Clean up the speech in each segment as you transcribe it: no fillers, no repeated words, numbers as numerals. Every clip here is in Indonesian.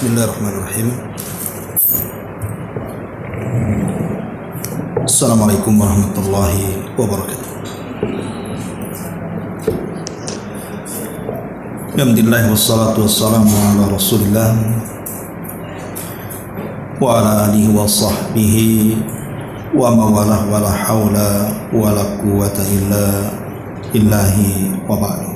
Bismillahirrahmanirrahim. Assalamualaikum warahmatullahi wabarakatuh. Alhamdulillah wassalatu wassalamu ala Rasulillah wa ala alihi wa sahbihi wa mawalah wa la hawla wa la quwwata illa billahi wa ba'du.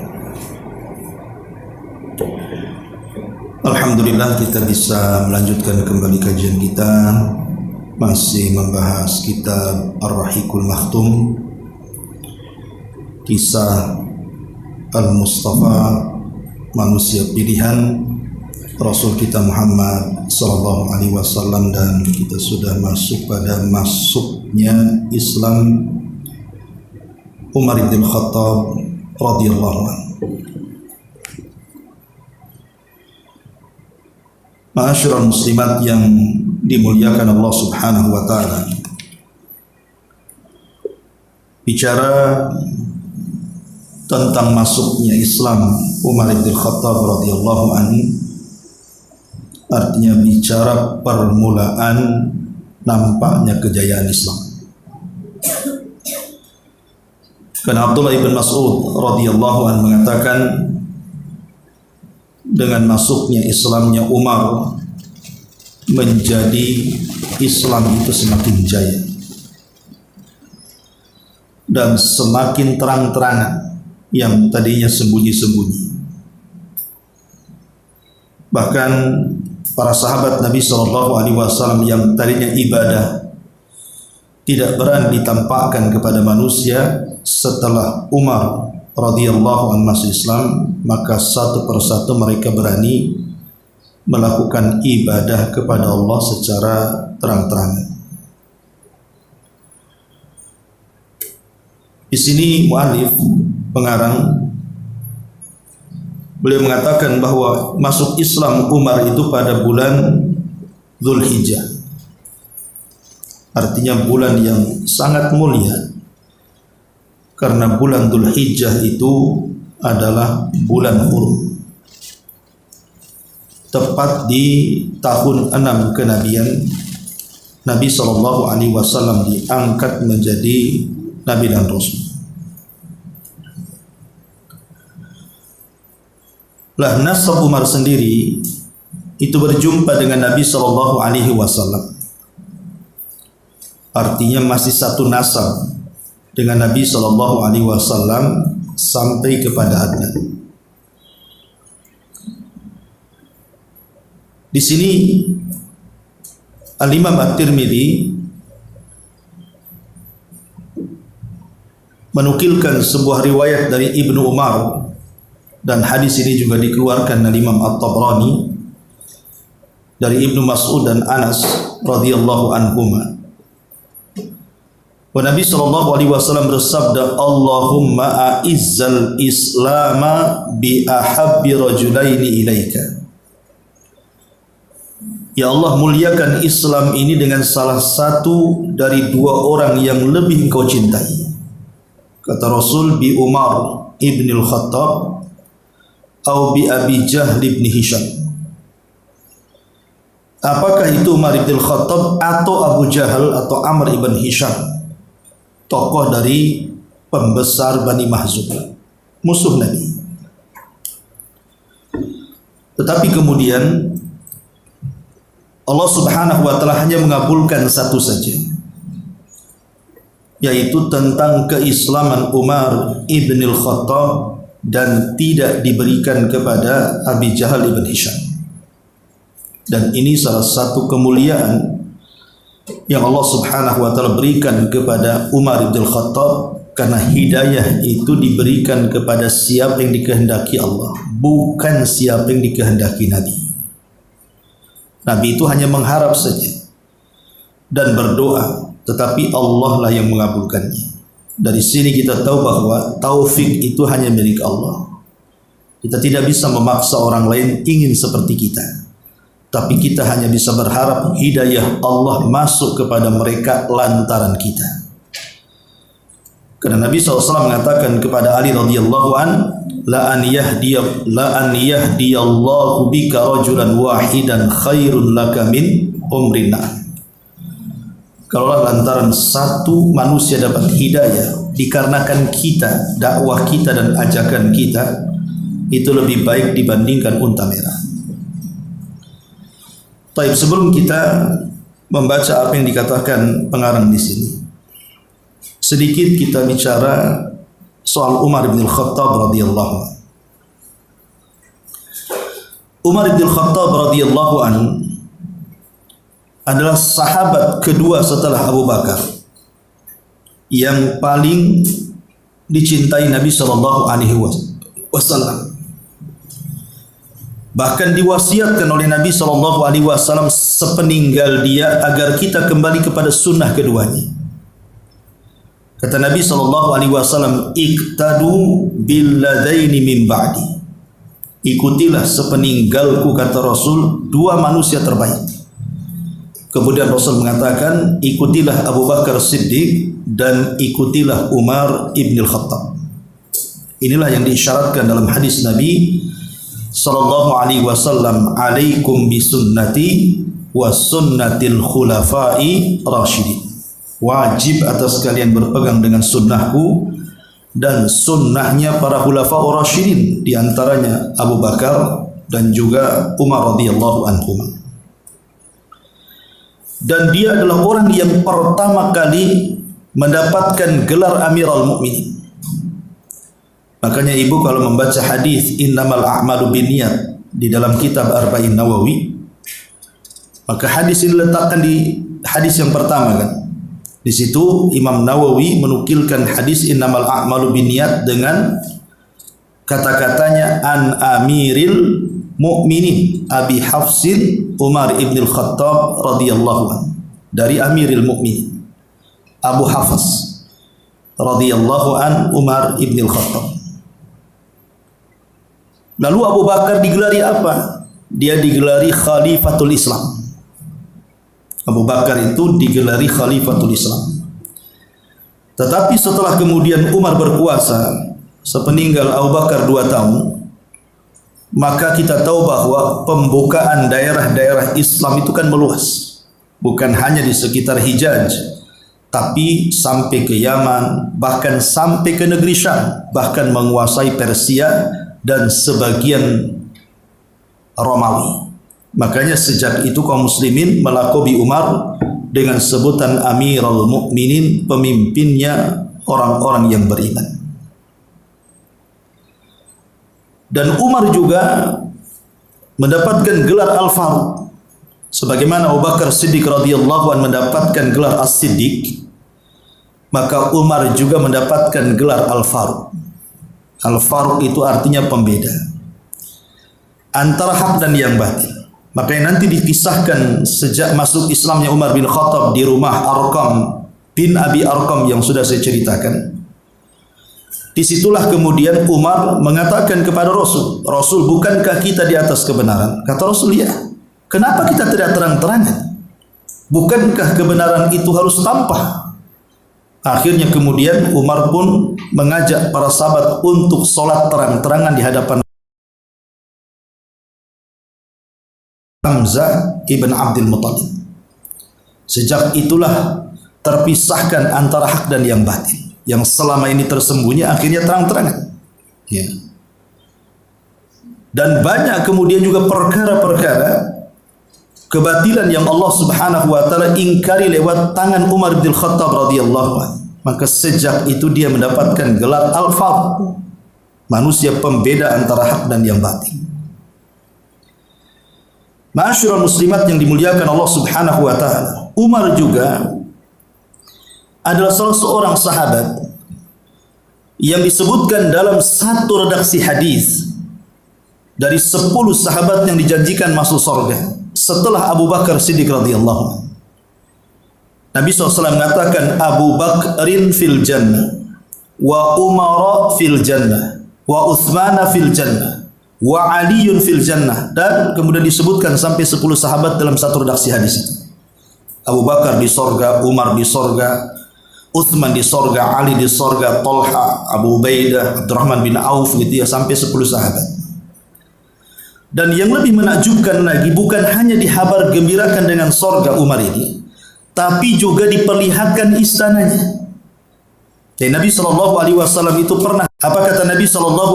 Alhamdulillah kita bisa melanjutkan kembali kajian kita, masih membahas kitab Ar-Rahiqul Makhtum, kisah Al-Mustafa, manusia pilihan Rasul kita Muhammad sallallahu alaihi wasallam, dan kita sudah masuk pada masuknya Islam Umar bin Khattab radhiyallahu anhu. Ma'asyiral muslimat yang dimuliakan Allah Subhanahu wa taala. Bicara tentang masuknya Islam Umar bin Khattab radhiyallahu anhu, artinya bicara permulaan nampaknya kejayaan Islam. Karena Abdullah bin Mas'ud radhiyallahu anhu mengatakan, dengan masuknya Islamnya Umar, menjadi Islam itu semakin jaya dan semakin terang-terangan yang tadinya sembunyi-sembunyi. Bahkan para sahabat Nabi SAW yang tadinya ibadah tidak berani ditampakkan kepada manusia, setelah Umar radhiyallahu anhu masuk Islam, maka satu persatu mereka berani melakukan ibadah kepada Allah secara terang-terangan. Di sini mu'allif pengarang beliau mengatakan bahwa masuk Islam Umar itu pada bulan Dzulhijjah, artinya bulan yang sangat mulia. Karena bulan Dzulhijjah itu adalah bulan hurum, tepat di tahun 6 kenabian Nabi SAW diangkat menjadi Nabi dan Rasul. Lah nasab Umar sendiri itu berjumpa dengan Nabi SAW, artinya masih satu nasab dengan Nabi SAW sampai kepada Adnan. Di sini Al-Imam At-Tirmidzi menukilkan sebuah riwayat dari Ibnu Umar, dan hadis ini juga dikeluarkan oleh Imam At-Tabrani dari Ibnu Mas'ud dan Anas radhiyallahu anhuma. Nabi SAW bersabda, Allahumma a'izzal islama bi ahabbi rajulaini ilaika. Ya Allah, muliakan Islam ini dengan salah satu dari dua orang yang lebih engkau cintai. Kata Rasul, bi Umar ibn al-Khattab atau bi Abi Jahl ibn Hisham. Apakah itu Umar ibn al-Khattab atau Abu Jahal atau Amr ibn Hisham, tokoh dari pembesar Bani Mahzum, musuh Nabi. Tetapi kemudian Allah Subhanahu wa taala hanya mengabulkan satu saja, yaitu tentang keislaman Umar ibn al-Khattab, dan tidak diberikan kepada Abi Jahal ibn Hisham. Dan ini salah satu kemuliaan yang Allah Subhanahu wa taala berikan kepada Umar bin Khattab, karena hidayah itu diberikan kepada siapa yang dikehendaki Allah, bukan siapa yang dikehendaki Nabi. Nabi itu hanya mengharap saja dan berdoa, tetapi Allah lah yang mengabulkannya. Dari sini kita tahu bahwa taufik itu hanya milik Allah. Kita tidak bisa memaksa orang lain ingin seperti kita, tapi kita hanya bisa berharap hidayah Allah masuk kepada mereka lantaran kita. Karena Nabi SAW mengatakan kepada Ali radhiyallahu an, la an yahdiyallahu bika rajulan wahidan khairun laka min umrin na'am. Kalaulah lantaran satu manusia dapat hidayah dikarenakan kita, dakwah kita dan ajakan kita, itu lebih baik dibandingkan unta merah. Baik, sebelum kita membaca apa yang dikatakan pengarang di sini, sedikit kita bicara soal Umar bin Khattab radhiyallahu anhu. Umar bin Khattab radhiyallahu anhu adalah sahabat kedua setelah Abu Bakar yang paling dicintai Nabi sallallahu alaihi wasallam. Bahkan diwasiatkan oleh Nabi sallallahu alaihi wasallam sepeninggal dia agar kita kembali kepada sunnah keduanya. Kata Nabi sallallahu alaihi wasallam, "Iqtadu bil ladaini min ba'di." Ikutilah sepeninggalku, kata Rasul, dua manusia terbaik. Kemudian Rasul mengatakan, ikutilah Abu Bakar Siddiq dan ikutilah Umar ibn al-Khattab. Inilah yang diisyaratkan dalam hadis Nabi sallallahu alaihi wasallam, "Alaikum bisunnati wa sunnatil khulafai rasyidin." Wajib atas kalian berpegang dengan sunnahku dan sunnahnya para khulafa rasyidin, di antaranya Abu Bakar dan juga Umar radhiyallahu anhum. Dan dia adalah orang yang pertama kali mendapatkan gelar Amirul Mukminin. Makanya ibu kalau membaca hadis innamal a'malu binniyat di dalam kitab Arba'in Nawawi, maka hadis ini diletakkan di hadis yang pertama kan. Di situ Imam Nawawi menukilkan hadis innamal a'malu binniyat dengan kata-katanya an Amiril Mukminin Abi Hafsin Umar ibn al-Khattab radhiyallahu anhu, dari Amiril Mukminin Abu Hafs radhiyallahu an Umar ibn al-Khattab. Lalu Abu Bakar digelari apa? Dia digelari Khalifatul Islam. Abu Bakar itu digelari Khalifatul Islam. Tetapi setelah kemudian Umar berkuasa sepeninggal Abu Bakar 2 tahun, maka kita tahu bahwa pembukaan daerah-daerah Islam itu kan meluas. Bukan hanya di sekitar Hijaz, tapi sampai ke Yaman, bahkan sampai ke negeri Syam, bahkan menguasai Persia dan sebagian Romawi. Makanya sejak itu kaum muslimin melakobi Umar dengan sebutan Amirul Mukminin, pemimpinnya orang-orang yang beriman. Dan Umar juga mendapatkan gelar Al-Faruq, sebagaimana Abu Bakar Siddiq radhiyallahu anhu mendapatkan gelar As-Siddiq, maka Umar juga mendapatkan gelar Al-Faruq. Al-Faruq itu artinya pembeda antara hak dan yang batil. Makanya nanti dikisahkan sejak masuk Islamnya Umar bin Khattab di rumah Arqam bin Abi Arqam yang sudah saya ceritakan. Disitulah kemudian Umar mengatakan kepada Rasul, "Rasul, bukankah kita di atas kebenaran?" Kata Rasul, "Ya. Kenapa kita tidak terang-terangan? Bukankah kebenaran itu harus tampak?" Akhirnya kemudian Umar pun mengajak para sahabat untuk sholat terang-terangan di hadapan Hamzah ibn Abdul Muttalib. Sejak itulah terpisahkan antara hak dan yang batil. Yang selama ini tersembunyi akhirnya terang-terangan. Ya. Dan banyak kemudian juga perkara-perkara kebatilan yang Allah Subhanahu wa taala ingkari lewat tangan Umar bin Khattab radhiyallahu anhu. Maka sejak itu dia mendapatkan gelar Al-Faruq, manusia pembeda antara hak dan yang batil. Ma'asyiral muslimat yang dimuliakan Allah Subhanahu wa taala, Umar juga adalah salah seorang sahabat yang disebutkan dalam satu redaksi hadis dari 10 sahabat yang dijanjikan masuk surga setelah Abu Bakar Siddiq radhiyallahu anhu. Nabi SAW mengatakan Abu Bakrin fil jannah wa Umar fil jannah wa Uthman fil jannah wa Aliun fil jannah, dan kemudian disebutkan sampai 10 sahabat dalam satu redaksi hadis itu. Abu Bakar di sorga, Umar di sorga, Uthman di sorga, Ali di sorga, Talha, Abu Ubaidah, Abdurrahman bin Auf gitu ya, sampai 10 sahabat. Dan yang lebih menakjubkan lagi, bukan hanya dihabar gembirakan dengan sorga Umar ini, tapi juga diperlihatkan istananya. Dan Nabi SAW itu pernah, apa kata Nabi SAW?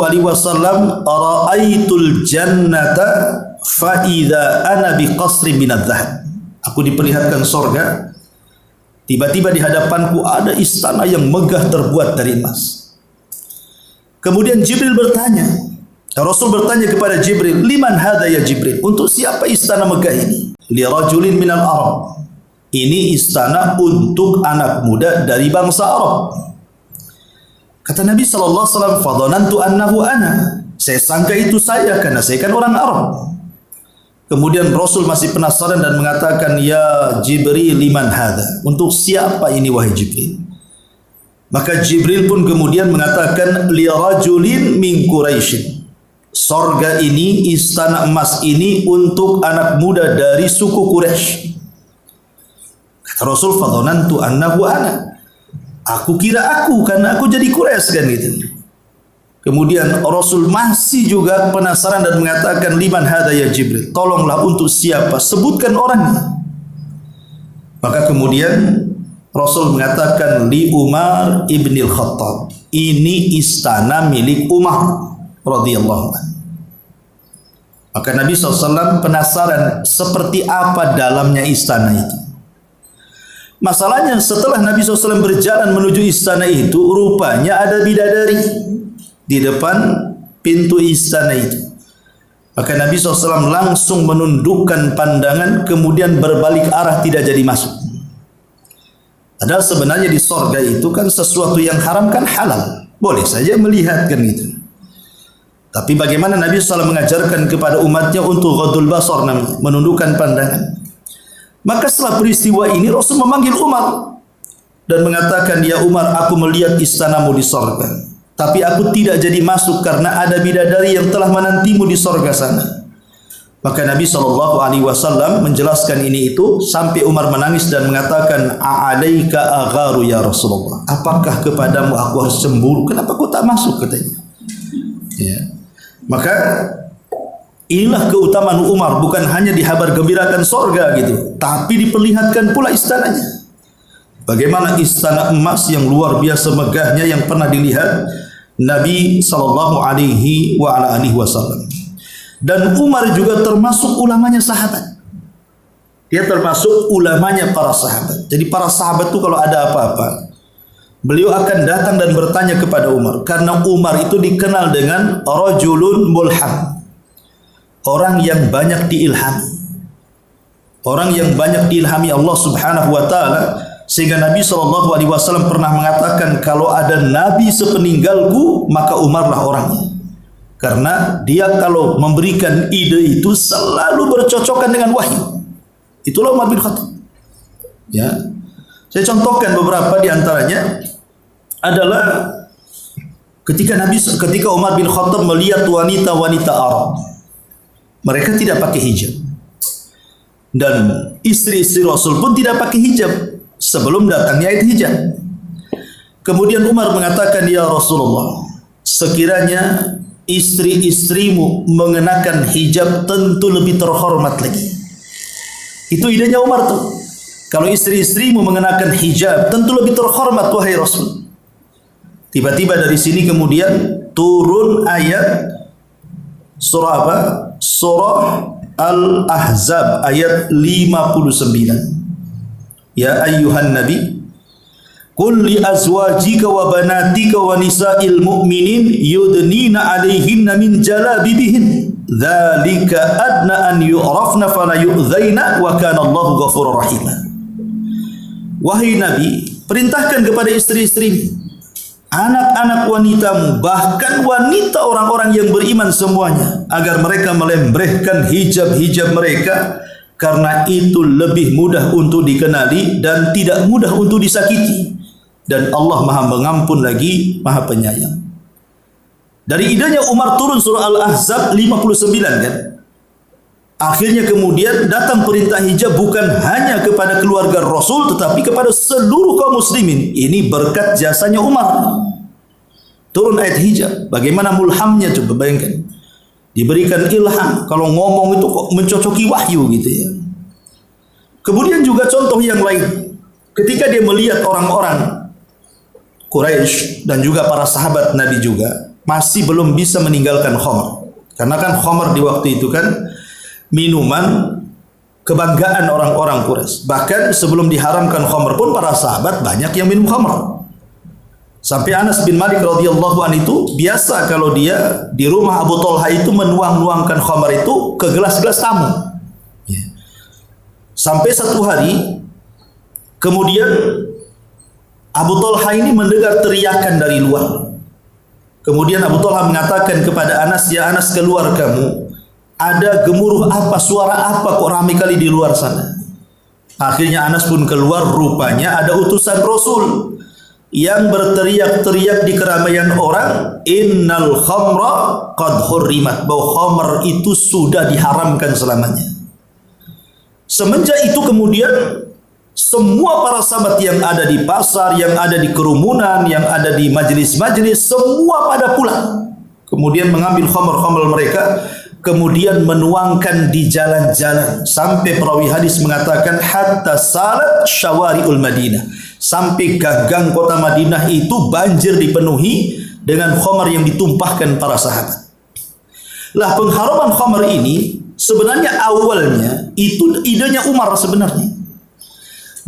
Ra'aitul jannata fa idza ana biqasrin minadz dzahab. Aku diperlihatkan sorga, tiba-tiba di hadapanku ada istana yang megah terbuat dari emas. Kemudian Jibril bertanya, Rasul bertanya kepada Jibril, liman hadha ya Jibril? Untuk siapa istana megah ini? Li rajulin minal Arab. Ini istana untuk anak muda dari bangsa Arab. Kata Nabi SAW, fadhanantu annahu ana. Saya sangka itu saya, karena saya kan orang Arab. Kemudian Rasul masih penasaran dan mengatakan, ya Jibril liman hadha? Untuk siapa ini wahai Jibril? Maka Jibril pun kemudian mengatakan, li rajulin min Quraisy. Sorga ini, istana emas ini untuk anak muda dari suku Quraisy. Kata Rasul, fadhanantu annahu ana. Aku kira aku, karena aku jadi Quraisy kan gitu. Kemudian Rasul masih juga penasaran dan mengatakan, liman hadza ya Jibril? Tolonglah untuk siapa? Sebutkan orangnya. Maka kemudian Rasul mengatakan, li Umar ibnil Khattab. Ini istana milik Umar radhiyallahu anhu. Maka Nabi SAW penasaran seperti apa dalamnya istana itu. Masalahnya setelah Nabi SAW berjalan menuju istana itu, rupanya ada bidadari di depan pintu istana itu. Maka Nabi SAW langsung menundukkan pandangan, kemudian berbalik arah, tidak jadi masuk. Padahal sebenarnya di sorga itu kan sesuatu yang haram kan halal, boleh saja melihat kan gitu. Tapi bagaimana Nabi SAW mengajarkan kepada umatnya untuk ghadul basar, menundukkan pandangan. Maka setelah peristiwa ini Rasul memanggil Umar dan mengatakan, ya Umar, aku melihat istanamu di sorga, tapi aku tidak jadi masuk karena ada bidadari yang telah menantimu di sorga sana. Maka Nabi SAW menjelaskan ini itu sampai Umar menangis dan mengatakan, a'alaika agharu ya Rasulullah? Apakah kepadamu aku harus cemburu? Kenapa aku tak masuk, katanya. Ya. Maka inilah keutamaan Umar, bukan hanya dihabar gembirakan sorga gitu, tapi diperlihatkan pula istananya. Bagaimana istana emas yang luar biasa megahnya yang pernah dilihat Nabi SAW. Dan Umar juga termasuk ulamanya sahabat. Dia termasuk ulamanya para sahabat. Jadi para sahabat itu kalau ada apa-apa, beliau akan datang dan bertanya kepada Umar. Karena Umar itu dikenal dengan rajulun mulham, orang yang banyak diilhami, orang yang banyak diilhami Allah Subhanahu wa taala, sehingga Nabi SAW pernah mengatakan, kalau ada nabi sepeninggalku maka Umarlah orangnya, karena dia kalau memberikan ide itu selalu bercocokan dengan wahyu. Itulah Umar bin Khattab. Ya, saya contohkan beberapa di antaranya adalah ketika Umar bin Khattab melihat wanita-wanita Arab, mereka tidak pakai hijab, dan istri-istri Rasul pun tidak pakai hijab sebelum datangnya ayat hijab. Kemudian Umar mengatakan, ya Rasulullah, sekiranya istri-istrimu mengenakan hijab tentu lebih terhormat lagi. Itu idenya Umar tuh. Kalau istri-istrimu mengenakan hijab tentu lebih terhormat wahai Rasul. Tiba-tiba dari sini kemudian turun ayat surah apa? Surah Al-Ahzab ayat 59. Ya ayyuhan nabi, qul li azwajika wa banatika wa nisa'il mu'minin yudnina 'alaihinna min jalabibihin dzalika adna an yu'rafna fala yu'dzaina wa kana Allahu ghafurur rahim. Wahai Nabi, perintahkan kepada istri-istrimu, anak-anak wanitamu, bahkan wanita orang-orang yang beriman semuanya, agar mereka melembrehkan hijab-hijab mereka, karena itu lebih mudah untuk dikenali dan tidak mudah untuk disakiti, dan Allah Maha Pengampun lagi Maha Penyayang. Dari idenya Umar turun surah Al-Ahzab 59 kan. Akhirnya kemudian datang perintah hijab bukan hanya kepada keluarga Rasul tetapi kepada seluruh kaum muslimin. Ini berkat jasanya Umar. Turun ayat hijab. Bagaimana mulhamnya, coba bayangkan. Diberikan ilham, kalau ngomong itu kok mencocoki wahyu gitu ya. Kemudian juga contoh yang lain. Ketika dia melihat orang-orang Quraisy dan juga para sahabat Nabi juga masih belum bisa meninggalkan khamr. Karena kan khamr di waktu itu kan minuman kebanggaan orang-orang Quraisy. Bahkan sebelum diharamkan khamr pun para sahabat banyak yang minum khamr. Sampai Anas bin Malik radhiyallahu anhu itu biasa kalau dia di rumah Abu Thalha itu menuang-nuangkan khamr itu ke gelas-gelas tamu. Sampai satu hari kemudian Abu Thalha ini mendengar teriakan dari luar. Kemudian Abu Thalha mengatakan kepada Anas, "Ya Anas, keluar kamu. Ada gemuruh apa, suara apa kok ramai kali di luar sana?" Akhirnya Anas pun keluar, rupanya ada utusan Rasul yang berteriak-teriak di keramaian orang, "Innal khamra qad hurrimat." Bahwa khamr itu sudah diharamkan selamanya. Semenjak itu kemudian semua para sahabat yang ada di pasar, yang ada di kerumunan, yang ada di majelis-majelis, semua pada pulang. Kemudian mengambil khamr-khamr mereka, kemudian menuangkan di jalan-jalan. Sampai perawi hadis mengatakan hatta salat syawari'ul Madinah. Sampai gagang kota Madinah itu banjir dipenuhi dengan khamr yang ditumpahkan para sahabat. Lah pengharaman khamr ini sebenarnya awalnya itu idenya Umar sebenarnya.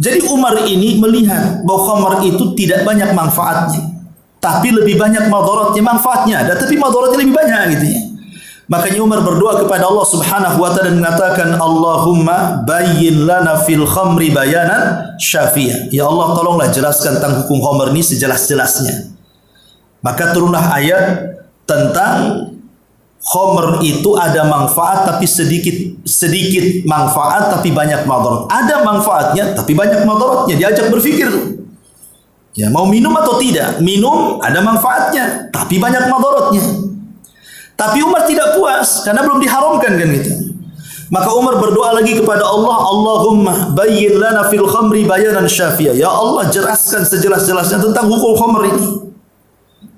Jadi Umar ini melihat bahwa khamr itu tidak banyak manfaatnya, tapi lebih banyak madaratnya. Manfaatnya ada, tapi madaratnya lebih banyak gitu ya. Makanya Umar berdoa kepada Allah Subhanahu wa taala dan mengatakan, "Allahumma bayyin lana fil khamri bayanan syafi'a." Ya Allah, tolonglah jelaskan tentang hukum khamr ini sejelas-jelasnya. Maka turunlah ayat tentang khamr itu ada manfaat tapi sedikit manfaat tapi banyak madarat. Ada manfaatnya tapi banyak madaratnya. Diajak berpikir tuh. Ya, mau minum atau tidak? Minum ada manfaatnya tapi banyak madaratnya. Tapi Umar tidak puas karena belum diharamkan kan gitu. Maka Umar berdoa lagi kepada Allah, "Allahumma bayyin lana fil khamri bayanan syafi'a." Ya Allah, jelaskan sejelas-jelasnya tentang hukum khamr ini.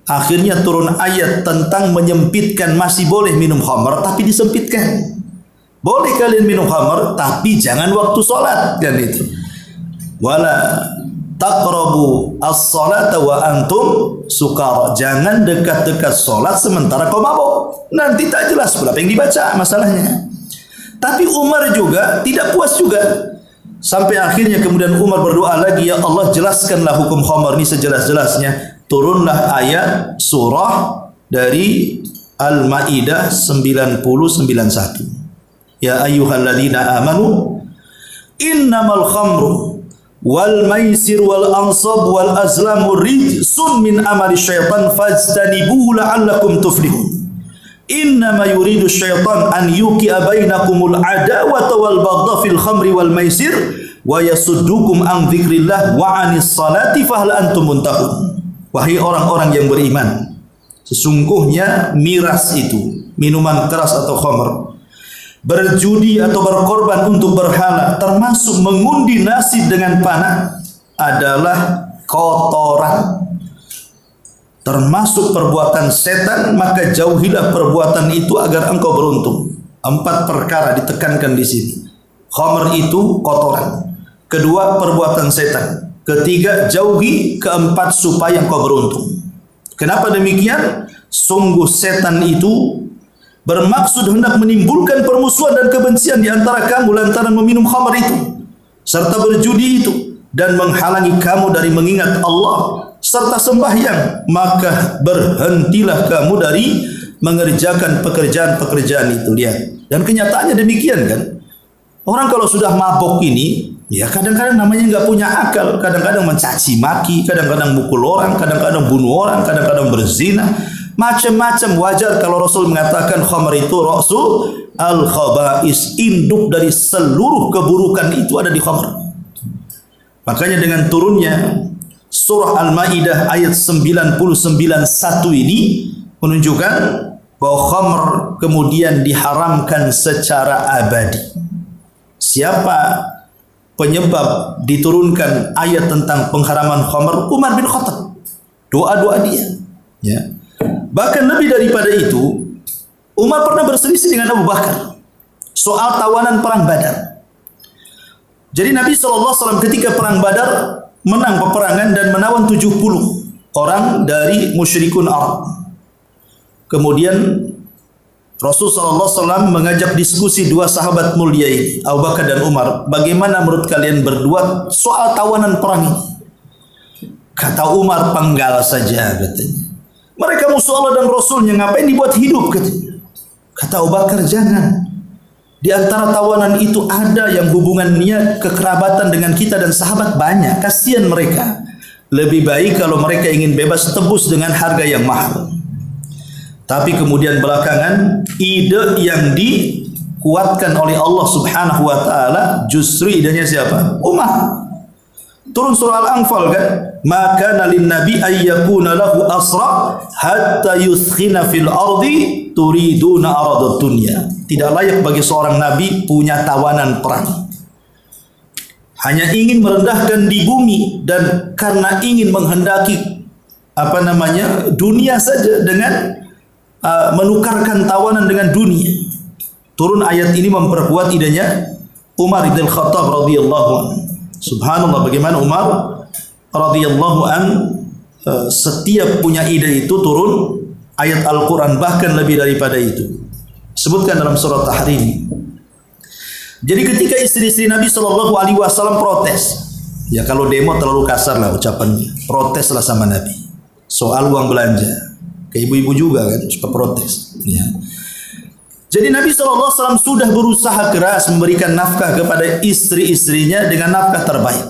Akhirnya turun ayat tentang menyempitkan, masih boleh minum khamr tapi disempitkan. Boleh kalian minum khamr tapi jangan waktu sholat kan itu. Wala taqrabu as-salata wa antum sukara. Jangan dekat-dekat sholat sementara kau mabuk. Nanti tak jelas pula apa yang dibaca masalahnya. Tapi Umar juga tidak puas juga. Sampai akhirnya kemudian Umar berdoa lagi, "Ya Allah, jelaskanlah hukum khamr ini sejelas-jelasnya." Turunlah ayat surah dari Al-Maidah 90-91. Ya ayyuhalladzina amanu innamal khamru wal maisir wal ansab wal azlamu rijsun min amali syaitan fajtanibuhu la'allakum tuflihun. Innama yuridu syaitan an yuqi'a bainakumul adawata wal baghdha fil khamri wal maisir wa yasuddukum an dzikrillah wa 'anis salati fahal antum muntahun. Wahai orang-orang yang beriman, sesungguhnya miras itu, minuman keras atau khamr, berjudi atau berkorban untuk berhala, termasuk mengundi nasib dengan panah, adalah kotoran, termasuk perbuatan setan. Maka jauhilah perbuatan itu agar engkau beruntung. 4 perkara ditekankan di sini. Khamr itu kotoran. Kedua, perbuatan setan. Ketiga, jauhi. Keempat, supaya engkau beruntung. Kenapa demikian? Sungguh setan itu bermaksud hendak menimbulkan permusuhan dan kebencian di antara kamu lantaran meminum khamr itu serta berjudi itu, dan menghalangi kamu dari mengingat Allah serta sembahyang. Maka berhentilah kamu dari mengerjakan pekerjaan-pekerjaan itu. Lihat, dan kenyataannya demikian kan. Orang kalau sudah mabok ini, ya kadang-kadang namanya nggak punya akal, kadang-kadang mencaci maki, kadang-kadang mukul orang, kadang-kadang bunuh orang, kadang-kadang berzina, macam-macam. Wajar kalau Rasul mengatakan khamr itu ra'sul al-khaba'is, induk dari seluruh keburukan itu ada di khamr. Makanya dengan turunnya surah Al-Maidah ayat 99:1 ini menunjukkan bahwa khamr kemudian diharamkan secara abadi. Siapa penyebab diturunkan ayat tentang pengharaman khamr? Umar bin Khattab. Doa-doa dia. Ya. Bahkan lebih daripada itu, Umar pernah berselisih dengan Abu Bakar soal tawanan perang Badar. Jadi Nabi SAW ketika perang Badar menang peperangan dan menawan 70 orang dari musyrikun Arab. Kemudian Rasulullah SAW mengajak diskusi dua sahabat mulia ini, Abu Bakar dan Umar. Bagaimana menurut kalian berdua soal tawanan perang ini? Kata Umar, penggal saja katanya. Mereka musuh Allah dan Rasulnya, ngapain dibuat hidup katanya. Kata Abu Bakar, jangan. Di antara tawanan itu ada yang hubungannya kekerabatan dengan kita dan sahabat banyak. Kasihan mereka. Lebih baik kalau mereka ingin bebas, tebus dengan harga yang mahal. Tapi kemudian belakangan ide yang dikuatkan oleh Allah Subhanahu wa taala justru idenya siapa? Umar. Turun surah Al-Anfal kan? Maka lin nabi ayyakuna lahu asra hatta yuskhina fil ardi turiduna arad dunya. Tidak layak bagi seorang nabi punya tawanan perang. Hanya ingin merendahkan di bumi dan karena ingin menghendaki dunia saja dengan menukarkan tawanan dengan dunia. Turun ayat ini memperkuat idenya Umar bin Khattab radhiyallahu anhu. Subhanallah, bagaimana Umar radhiyallahu an setiap punya ide itu turun ayat Al-Quran, bahkan lebih daripada itu. Sebutkan dalam surah Tahrim. Jadi ketika istri-istri Nabi SAW protes, ya kalau demo terlalu kasar lah ucapannya, proteslah sama Nabi soal uang belanja. Ke ibu-ibu juga kan suka protes. Ya. Jadi Nabi SAW sudah berusaha keras memberikan nafkah kepada istri-istrinya dengan nafkah terbaik.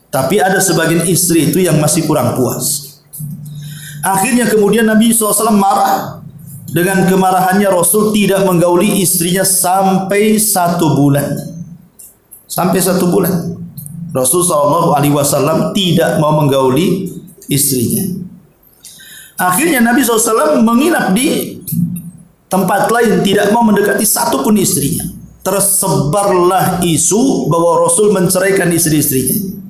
Tapi ada sebagian istri itu yang masih kurang puas. Akhirnya kemudian Nabi SAW marah. Dengan kemarahannya Rasul tidak menggauli istrinya sampai 1 bulan. Sampai 1 bulan. Rasul SAW tidak mau menggauli istrinya. Akhirnya Nabi SAW menginap di tempat lain, tidak mau mendekati satupun istrinya. Tersebarlah isu bahwa Rasul menceraikan istri-istrinya.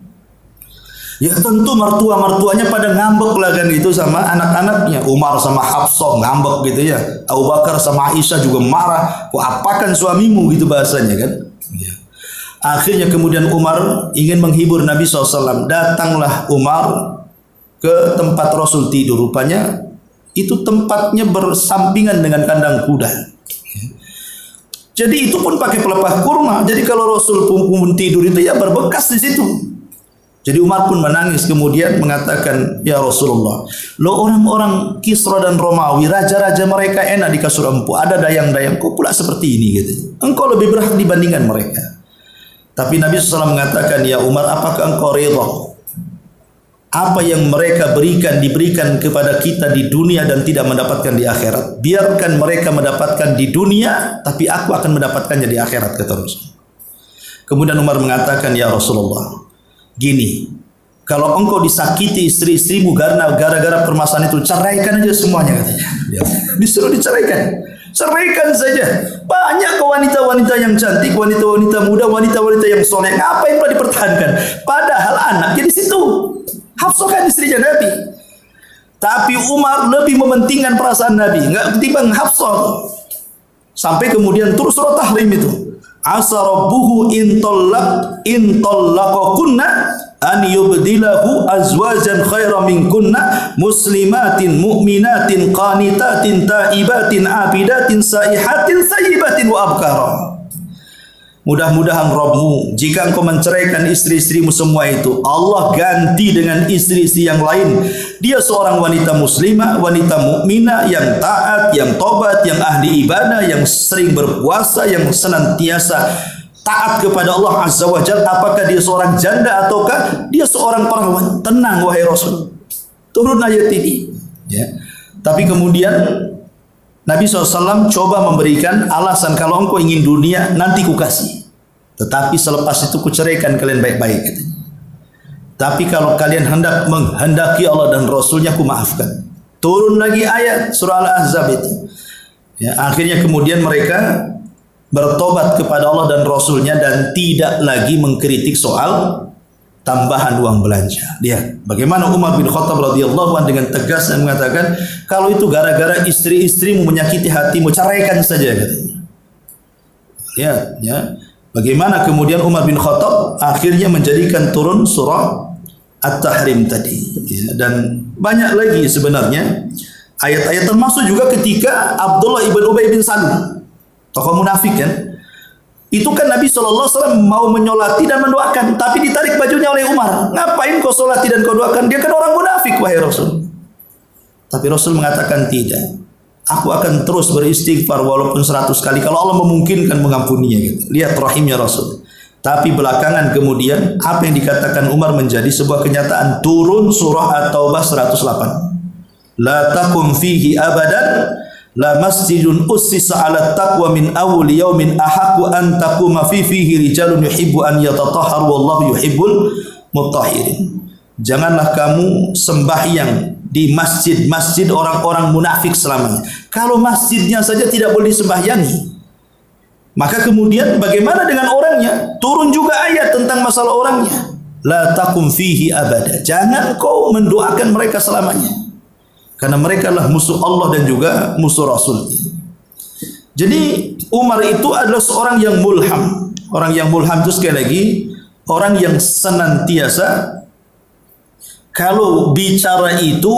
Ya tentu mertua-mertuanya pada ngambek lah kan itu sama anak-anaknya. Umar sama Hafsah ngambek gitu ya. Abu Bakar sama Aisyah juga marah. Kok apakan suamimu gitu bahasanya kan. Ya. Akhirnya kemudian Umar ingin menghibur Nabi SAW. Datanglah Umar ke tempat Rasul tidur. Rupanya itu tempatnya bersampingan dengan kandang kuda. Jadi itu pun pakai pelepah kurma. Jadi kalau Rasul pun tidur itu ya berbekas di situ. Jadi Umar pun menangis kemudian mengatakan, ya Rasulullah, lo orang-orang Kisra dan Romawi, raja-raja mereka enak di kasur empuk, ada dayang-dayang, kok pula seperti ini gitu. Engkau lebih berhak dibandingkan mereka. Tapi Nabi SAW mengatakan, ya Umar, apakah engkau rela apa yang mereka diberikan kepada kita di dunia dan tidak mendapatkan di akhirat? Biarkan mereka mendapatkan di dunia, tapi aku akan mendapatkannya di akhirat, kata Rasul. Kemudian Umar mengatakan, ya Rasulullah, gini, kalau engkau disakiti istri-istrimu gara-gara permasalahan itu, ceraikan aja semuanya katanya. Disuruh diceraikan, ceraikan saja. Banyak wanita-wanita yang cantik, wanita-wanita muda, wanita-wanita yang soleh. Apa yang perlu dipertahankan? Padahal anaknya di situ. Hafsah kan istrinya Nabi. Tapi Umar lebih mementingkan perasaan Nabi, enggak ketimbang Hafsah. Sampai kemudian turun surah Tahrim itu. Asa rabbuhu in tallaqakunna an yubdilahu azwajan khairan minkunna muslimatin mu'minatin qanitatin taibatin abidatin saihatin sayyibatin wa abkara. Mudah-mudahan Rabbmu, jika engkau menceraikan istri-istrimu semua itu, Allah ganti dengan istri-istri yang lain. Dia seorang wanita muslimah, wanita mukminah yang taat, yang tobat, yang ahli ibadah, yang sering berpuasa, yang senantiasa taat kepada Allah Azza wa Jalla. Apakah dia seorang janda ataukah dia seorang perawan? Tenang wahai Rasul. Turun ayat ini. Ya. Tapi kemudian Nabi SAW coba memberikan alasan, kalau engkau ingin dunia nanti ku kasih, tetapi selepas itu ku ceraikan kalian baik-baik katanya. Tapi kalau kalian menghendaki Allah dan Rasulnya, ku maafkan. turun lagi ayat surah Al-Ahzab itu. Ya, akhirnya kemudian mereka bertobat kepada Allah dan Rasulnya dan tidak lagi mengkritik soal tambahan uang belanja. Lihat bagaimana Umar bin Khattab radhiyallahu anhu dengan tegas dan mengatakan, kalau itu gara-gara istri-istrimu menyakiti hatimu, ceraikan saja katanya. Lihat ya, bagaimana kemudian Umar bin Khattab akhirnya menjadikan turun surah At-Tahrim tadi ya, dan banyak lagi sebenarnya ayat-ayat, termasuk juga ketika Abdullah ibn Ubay bin Salul, tokoh munafik kan, itu kan Nabi SAW mau menyolati dan mendoakan, tapi ditarik bajunya oleh Umar. Ngapain kau solati dan kau doakan? Dia kan orang munafik, wahai Rasul. Tapi Rasul mengatakan tidak. Aku akan terus beristighfar walaupun 100 kali kalau Allah memungkinkan mengampuninya. Gitu. Lihat rahimnya Rasul. Tapi belakangan kemudian apa yang dikatakan Umar menjadi sebuah kenyataan. Turun surah At-Taubah 108. La takum fihi abadan. La masjidun ussisa ala taqwa min awwal yaumin ahaqqu an taquma fihi rijalun yuhibbu an yatatahharu wallahu yuhibbul mutahhirin. Janganlah kamu sembahyang di masjid-masjid orang-orang munafik selamanya. Kalau masjidnya saja tidak boleh disembahyangi, maka kemudian bagaimana dengan orangnya? Turun juga ayat tentang masalah orangnya. La taqum fihi abada. Jangan kau mendoakan mereka selamanya. Karena mereka adalah musuh Allah dan juga musuh Rasul. Jadi Umar itu adalah seorang yang mulham. Orang yang mulham itu sekali lagi orang yang senantiasa kalau bicara itu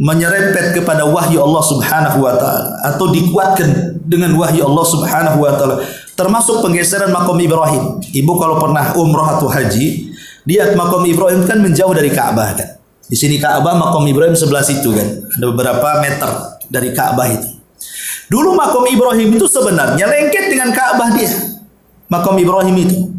menyerempet kepada wahyu Allah Subhanahu wa taala atau dikuatkan dengan wahyu Allah Subhanahu wa taala. Termasuk penggeseran makam Ibrahim. Ibu kalau pernah umrah atau haji, lihat makam Ibrahim kan menjauh dari Ka'bah kan. Di sini Ka'bah, makam Ibrahim sebelah situ kan. Ada beberapa meter dari Ka'bah itu. Dulu makam Ibrahim itu sebenarnya lengket dengan Ka'bah dia. Makam Ibrahim itu.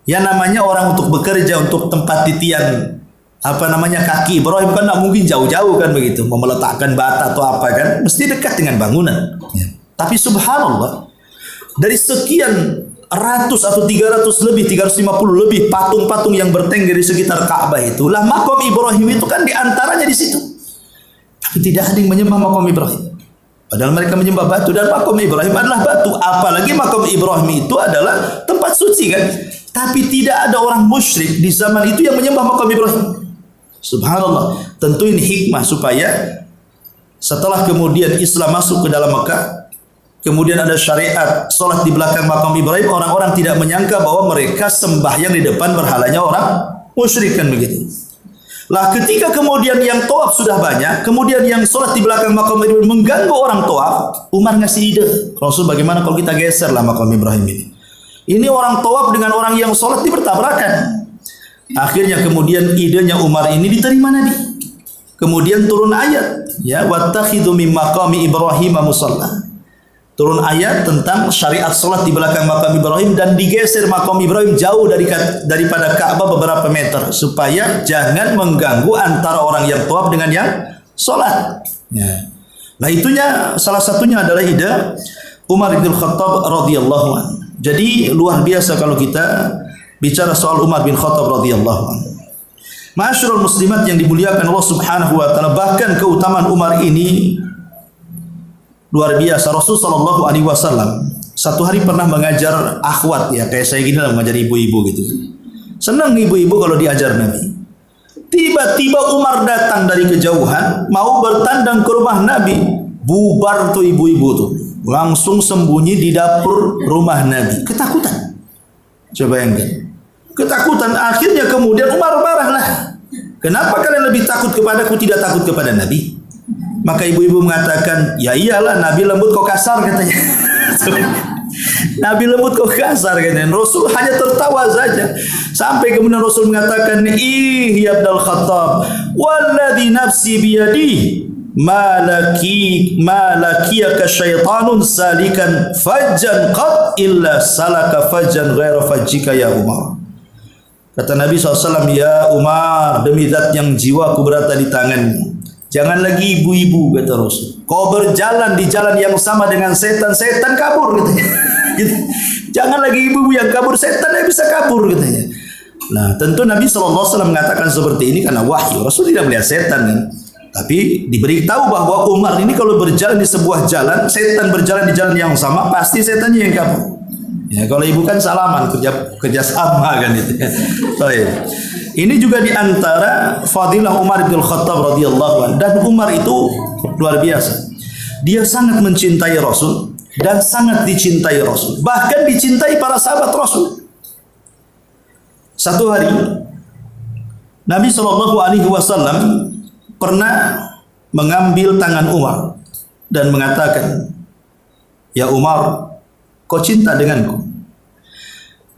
Ya namanya orang untuk bekerja, untuk tempat titian kaki Ibrahim kan tidak mungkin jauh-jauh kan begitu. Mau meletakkan bata atau apa kan. Mesti dekat dengan bangunan. Ya. Tapi subhanallah. Dari sekian ratus atau 300 lebih, 350 lebih patung-patung yang bertengger di sekitar Ka'bah itulah makam Ibrahim itu kan diantaranya di situ. Tapi tidak ada yang menyembah makam Ibrahim. Padahal mereka menyembah batu dan makam Ibrahim adalah batu. Apalagi makam Ibrahim itu adalah tempat suci kan. Tapi tidak ada orang musyrik di zaman itu yang menyembah makam Ibrahim. Subhanallah. Tentu ini hikmah supaya setelah kemudian Islam masuk ke dalam Mekah, kemudian ada syariat solat di belakang makam Ibrahim, orang-orang tidak menyangka bahwa mereka sembahyang di depan berhalanya orang musyrik kan begitu. Lah ketika kemudian yang tawaf sudah banyak, kemudian yang solat di belakang makam Ibrahim mengganggu orang tawaf, Umar ngasih ide, Rasul bagaimana kalau kita geserlah makam Ibrahim ini. Ini orang tawaf dengan orang yang solat dibertabrakan. Akhirnya kemudian idenya Umar ini diterima Nabi. Kemudian turun ayat, ya wattakhidhu min maqami Ibrahim musalla. Turun ayat tentang syariat salat di belakang makam Ibrahim dan digeser makam Ibrahim jauh daripada Ka'bah beberapa meter supaya jangan mengganggu antara orang yang tawaf dengan yang salat. Ya. Nah itunya salah satunya adalah ide Umar bin Khattab radhiyallahu anhu. Jadi luar biasa kalau kita bicara soal Umar bin Khattab radhiyallahu anhu. Ma'asyiral muslimat yang dimuliakan Allah Subhanahu wa taala, bahkan keutamaan Umar ini luar biasa. Rasul sallallahu alaihi wasallam satu hari pernah mengajar akhwat, ya kayak saya gini lah, mengajar ibu-ibu gitu. Senang ibu-ibu kalau diajar Nabi. Tiba-tiba Umar datang dari kejauhan mau bertandang ke rumah Nabi. Bubar tuh ibu-ibu tuh, langsung sembunyi di dapur rumah Nabi. Ketakutan. Coba bayangkan. Ketakutan. Akhirnya kemudian Umar marahlah. Kenapa kalian lebih takut kepadaku, tidak takut kepada Nabi? Maka ibu-ibu mengatakan, ya iyalah Nabi lembut kok kasar katanya. Nabi lembut kok kasar katanya. Rasul hanya tertawa saja. Sampai kemudian Rasul mengatakan, ya Abdul Khattab, walladhi nafsi biyadi, malakiyaka syaitanun salikan fajjan qad illa salaka fajjan ghaira fajjika ya Umar. Kata Nabi SAW, ya Umar, demi zat yang jiwaku berada di tanganmu, jangan lagi ibu-ibu, kata Rasul. Kau berjalan di jalan yang sama dengan setan, setan kabur katanya. Jangan lagi ibu-ibu yang kabur, setan yang bisa kabur katanya. Nah tentu Nabi SAW mengatakan seperti ini karena wahyu. Rasul tidak melihat setan kan. Tapi diberitahu bahwa Umar ini kalau berjalan di sebuah jalan, setan berjalan di jalan yang sama, pasti setannya yang kabur. Ya, kalau ibu kan salaman, kerja sama kan itu. Baik. Ini juga di antara fadilah Umar bin Khattab radhiyallahu anhu. Dan Umar itu luar biasa. Dia sangat mencintai Rasul dan sangat dicintai Rasul. Bahkan dicintai para sahabat Rasul. Satu hari Nabi SAW pernah mengambil tangan Umar dan mengatakan, "Ya Umar, kau cinta denganku?"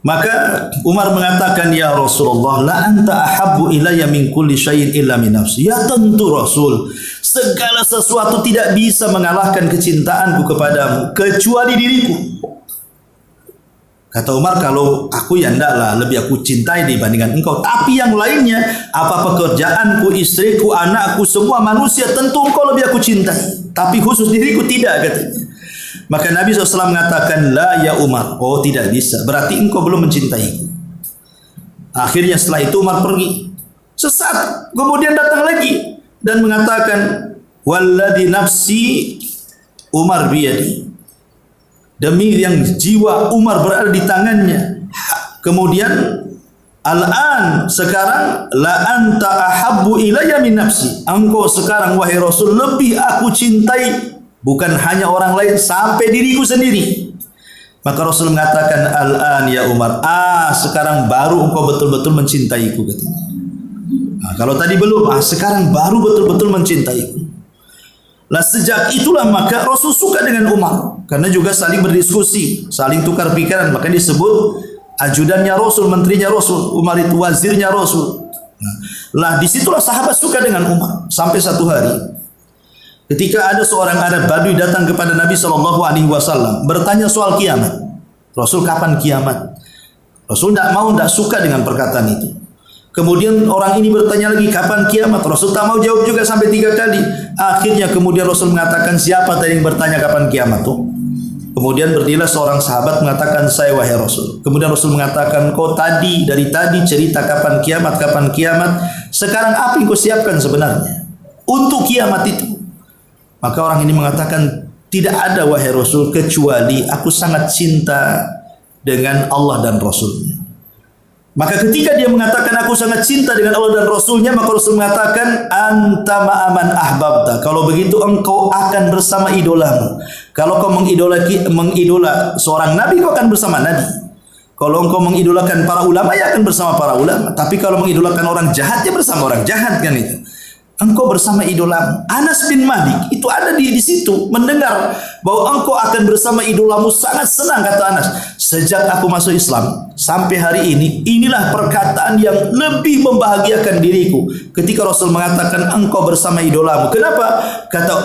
Maka Umar mengatakan, "Ya Rasulullah, la anta ahabbu ilayya min kulli syai'in illa min nafsi." Ya tentu Rasul, segala sesuatu tidak bisa mengalahkan kecintaanku kepadamu kecuali diriku. Kata Umar, kalau aku ya ndaklah, lebih aku cintai dibandingkan engkau. Tapi yang lainnya, apa pekerjaanku, istriku, anakku, semua manusia, tentu engkau lebih aku cintai. Tapi khusus diriku tidak, katanya. Maka Nabi SAW mengatakan, "La ya Umar." Oh, tidak bisa, berarti engkau belum mencintaiku. Akhirnya setelah itu Umar pergi. Sesaat kemudian datang lagi dan mengatakan, "Walladhi nafsi Umar biyadi." Demi yang jiwa Umar berada di tangannya. Kemudian al-an, sekarang, la anta ahabbu ilayya min nafsi. Engkau sekarang wahai Rasul lebih aku cintai, bukan hanya orang lain, sampai diriku sendiri. Maka Rasul mengatakan, al-an ya Umar, sekarang baru engkau betul-betul mencintaiku, katanya. Nah, kalau tadi belum, sekarang baru betul-betul mencintaiku. Nah, sejak itulah maka Rasul suka dengan Umar, karena juga saling berdiskusi, saling tukar pikiran. Maka disebut ajudannya Rasul, menterinya Rasul. Umar itu wazirnya Rasul. Nah, disitulah sahabat suka dengan Umar. Sampai satu hari, ketika ada seorang Arab Badui datang kepada Nabi SAW bertanya soal kiamat. Rasul, kapan kiamat? Rasul tidak suka dengan perkataan itu. Kemudian orang ini bertanya lagi, kapan kiamat? Rasul tak mau jawab juga sampai 3 kali. Akhirnya kemudian Rasul mengatakan, siapa tadi yang bertanya kapan kiamat tuh? Kemudian berdirilah seorang sahabat mengatakan, saya wahai Rasul. Kemudian Rasul mengatakan, kau dari tadi cerita kapan kiamat, kapan kiamat. Sekarang apa yang kau siapkan sebenarnya untuk kiamat itu? Maka orang ini mengatakan, tidak ada wahai Rasul, kecuali aku sangat cinta dengan Allah dan Rasulnya. Maka ketika dia mengatakan aku sangat cinta dengan Allah dan Rasulnya, maka Rasul mengatakan, anta ma'aman ahbabta. Kalau begitu engkau akan bersama idolamu. Kalau kau mengidola seorang nabi, kau akan bersama nabi. Kalau engkau mengidolakan para ulama, ya akan bersama para ulama. Tapi kalau mengidolakan orang jahat, ya bersama orang jahat, kan itu. Engkau bersama idolamu. Anas bin Malik itu ada di situ mendengar bahwa engkau akan bersama idolamu, sangat senang, kata Anas. Sejak aku masuk Islam sampai hari ini, inilah perkataan yang lebih membahagiakan diriku ketika Rasul mengatakan engkau bersama idolamu. Kenapa?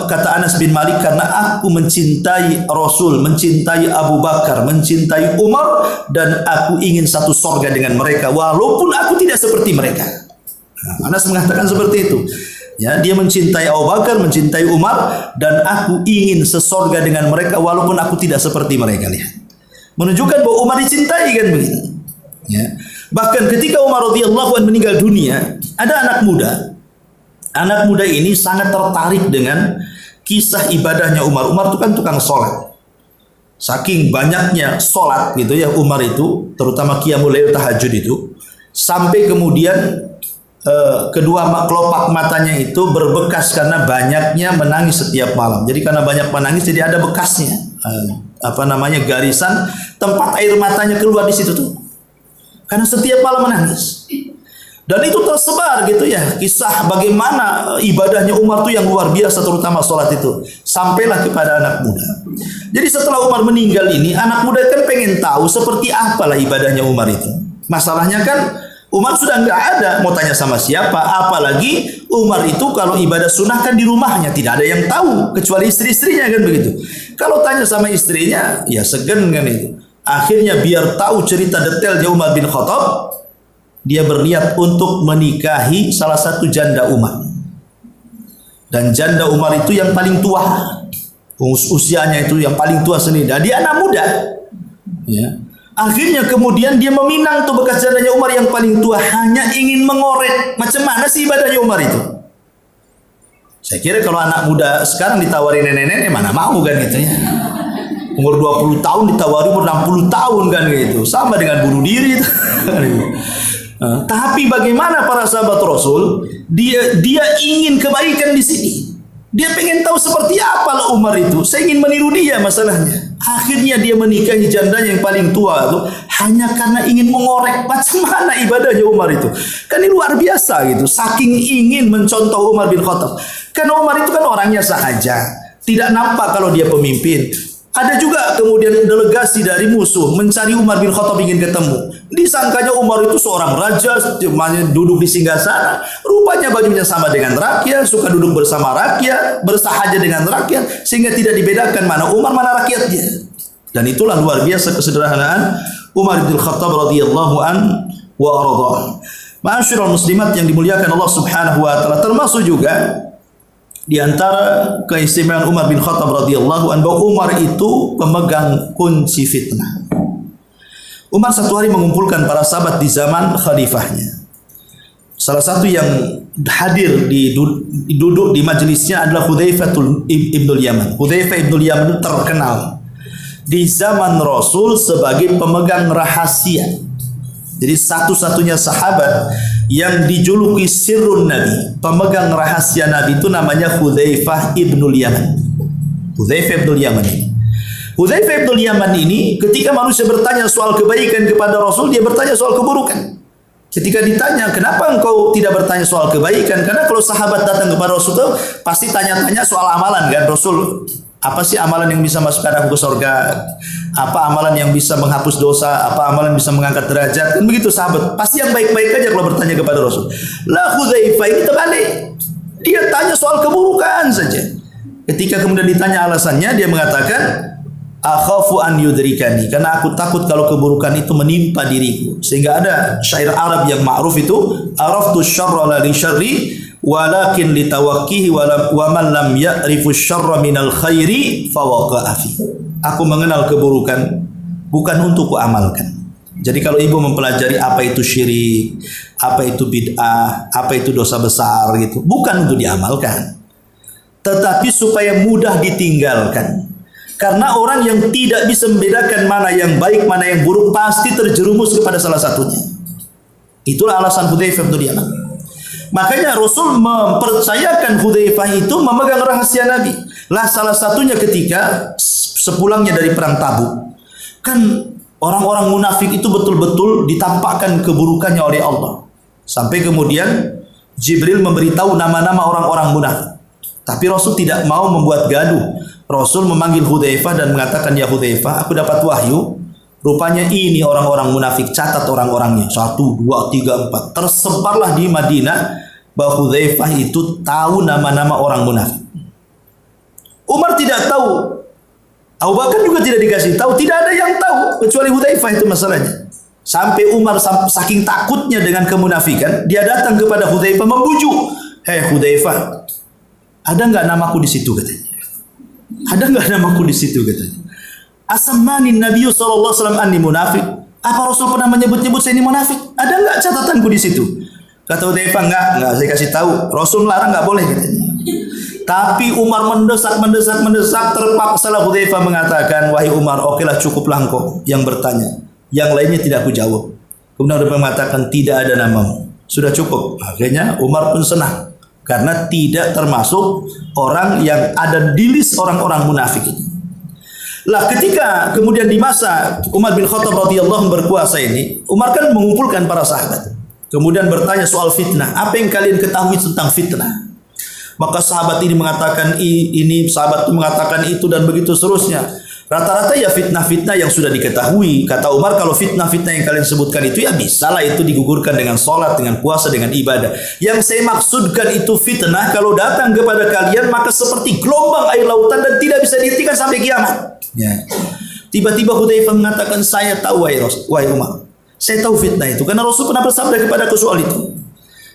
Kata Anas bin Malik, karena aku mencintai Rasul, mencintai Abu Bakar, mencintai Umar, dan aku ingin satu sorga dengan mereka walaupun aku tidak seperti mereka. Anas mengatakan seperti itu. Ya, dia mencintai Abu Bakar, mencintai Umar, dan aku ingin sesorga dengan mereka walaupun aku tidak seperti mereka. Lihat, menunjukkan bahwa Umar dicintai, kan begitu. Ya. Bahkan ketika Umar radhiyallahu anhu meninggal dunia, ada anak muda. Anak muda ini sangat tertarik dengan kisah ibadahnya Umar. Umar itu kan tukang sholat. Saking banyaknya sholat gitu ya Umar itu, terutama qiyamul lail, tahajud itu, sampai kemudian kedua kelopak matanya itu berbekas karena banyaknya menangis setiap malam. Jadi karena banyak menangis, jadi ada bekasnya, garisan tempat air matanya keluar di situ tuh, karena setiap malam menangis. Dan itu tersebar gitu ya, kisah bagaimana ibadahnya Umar tuh yang luar biasa, terutama sholat itu, sampailah kepada anak muda. Jadi setelah Umar meninggal ini, anak muda kan pengen tahu seperti apalah ibadahnya Umar itu. Masalahnya kan Umar sudah nggak ada, mau tanya sama siapa? Apalagi Umar itu kalau ibadah sunnah kan di rumahnya, tidak ada yang tahu kecuali istri-istrinya, kan begitu. Kalau tanya sama istrinya, ya segan kan itu. Akhirnya biar tahu cerita detailnya Umar bin Khattab, dia berniat untuk menikahi salah satu janda Umar. Dan janda Umar itu yang paling tua, usianya itu yang paling tua sendiri. Dan dia anak muda. Ya. Akhirnya kemudian dia meminang tuh bekas jandanya Umar yang paling tua, hanya ingin mengorek macam mana sih ibadahnya Umar itu. Saya kira kalau anak muda sekarang ditawari nenek-nenek mana mau kan gitu ya. Umur 20 tahun ditawari umur 60 tahun kan gitu. Sama dengan bunuh diri. Tapi bagaimana para sahabat Rasul? Dia ingin kebaikan di sini. Dia pengen tahu seperti apa lah Umar itu. Saya ingin meniru dia masalahnya. Akhirnya dia menikahi jandanya yang paling tua itu hanya karena ingin mengorek macam mana ibadahnya Umar itu. Kan ini luar biasa gitu. Saking ingin mencontoh Umar bin Khattab. Karena Umar itu kan orangnya sahaja. Tidak nampak kalau dia pemimpin. Ada juga kemudian delegasi dari musuh mencari Umar bin Khattab ingin ketemu. Disangkanya Umar itu seorang raja, duduk di singgasana. Rupanya bajunya sama dengan rakyat, suka duduk bersama rakyat, bersahaja dengan rakyat, sehingga tidak dibedakan mana Umar mana rakyatnya. Dan itulah luar biasa kesederhanaan Umar bin Khattab radhiyallahu an wa arda. Ma'asyiral muslimat yang dimuliakan Allah Subhanahu wa taala, termasuk juga di antara keistimewaan Umar bin Khattab radhiyallahu anhu, bahwa Umar itu pemegang kunci fitnah. Umar satu hari mengumpulkan para sahabat di zaman khalifahnya. Salah satu yang hadir duduk di majelisnya adalah Hudzaifah ibnul Yaman. Hudzaifah ibnul Yaman terkenal di zaman Rasul sebagai pemegang rahasia. Jadi satu-satunya sahabat yang dijuluki sirrun Nabi, pemegang rahasia Nabi, itu namanya Hudzaifah ibnul Yaman. Hudzaifah ibnul Yaman ini. Hudzaifah ibnul Yaman ini ketika manusia bertanya soal kebaikan kepada Rasul, dia bertanya soal keburukan. Ketika ditanya, kenapa engkau tidak bertanya soal kebaikan? Karena kalau sahabat datang kepada Rasul itu pasti tanya-tanya soal amalan kan. Rasul, apa sih amalan yang bisa masukkan aku ke surga? Apa amalan yang bisa menghapus dosa? Apa amalan yang bisa mengangkat derajat? Dan begitu sahabat, pasti yang baik-baik aja kalau bertanya kepada Rasul. Lah Hudzaifah ini terbalik. Dia tanya soal keburukan saja. Ketika kemudian ditanya alasannya, dia mengatakan, akhafu an yudrikani, karena aku takut kalau keburukan itu menimpa diriku. Sehingga ada syair Arab yang ma'ruf itu, araftu syarra la li syarri walakin litawakkihi wa man lam ya'rifu syarra minal khairi fawaqa'a fi. Aku mengenal keburukan bukan untuk kuamalkan. Jadi kalau ibu mempelajari apa itu syirik, apa itu bid'ah, apa itu dosa besar gitu, bukan untuk diamalkan, tetapi supaya mudah ditinggalkan. Karena orang yang tidak bisa membedakan mana yang baik, mana yang buruk, pasti terjerumus kepada salah satunya. Itulah alasan Hudzaifah bin Yaman. Makanya Rasul mempercayakan Hudzaifah itu memegang rahasia Nabi. Lah salah satunya ketika sepulangnya dari perang Tabuk. Kan orang-orang munafik itu betul-betul ditampakkan keburukannya oleh Allah. Sampai kemudian Jibril memberitahu nama-nama orang-orang munafik. Tapi Rasul tidak mau membuat gaduh. Rasul memanggil Hudzaifah dan mengatakan, ya Hudzaifah, aku dapat wahyu. Rupanya ini orang-orang munafik, catat orang-orangnya. 1, 2, 3, 4. Tersebarlah di Madinah bahwa Hudzaifah itu tahu nama-nama orang munafik. Umar tidak tahu. Abu Bakar juga tidak dikasih tahu. Tidak ada yang tahu kecuali Hudzaifah, itu masalahnya. Sampai Umar saking takutnya dengan kemunafikan, dia datang kepada Hudzaifah membujuk. Hei Hudzaifah, ada nggak namaku di situ katanya? Ada nggak namaku di situ katanya? Asamani Nabi sallallahu alaihi wasallam anni munafik. Apa Rasul pernah menyebut-nyebut saya ini munafik? Ada nggak catatanku di situ? Kata Hudzaifah, enggak saya kasih tahu. Rasul melarang, nggak boleh katanya. Tapi Umar mendesak, terpaksalah Hudzaifah mengatakan, wahai Umar, okelah cukuplah engkau yang bertanya. Yang lainnya tidak aku jawab. Kemudian Hudzaifah mengatakan, tidak ada namamu. Sudah cukup. Akhirnya Umar pun senang. Karena tidak termasuk orang yang ada di list orang-orang munafik itu. Lah ketika kemudian di masa Umar bin Khattab radhiyallahu berkuasa ini, Umar kan mengumpulkan para sahabat. Kemudian bertanya soal fitnah. Apa yang kalian ketahui tentang fitnah? Maka sahabat ini mengatakan ini, sahabat itu mengatakan itu, dan begitu seterusnya. Rata-rata ya fitnah-fitnah yang sudah diketahui. Kata Umar, kalau fitnah-fitnah yang kalian sebutkan itu ya bisalah itu digugurkan dengan sholat, dengan puasa, dengan ibadah. Yang saya maksudkan itu fitnah kalau datang kepada kalian maka seperti gelombang air lautan dan tidak bisa dihentikan sampai kiamat. Ya. Tiba-tiba Hudzaifah mengatakan, saya tahu wahai Umar. Saya tahu fitnah itu karena Rasul pernah bersabda kepada soal itu.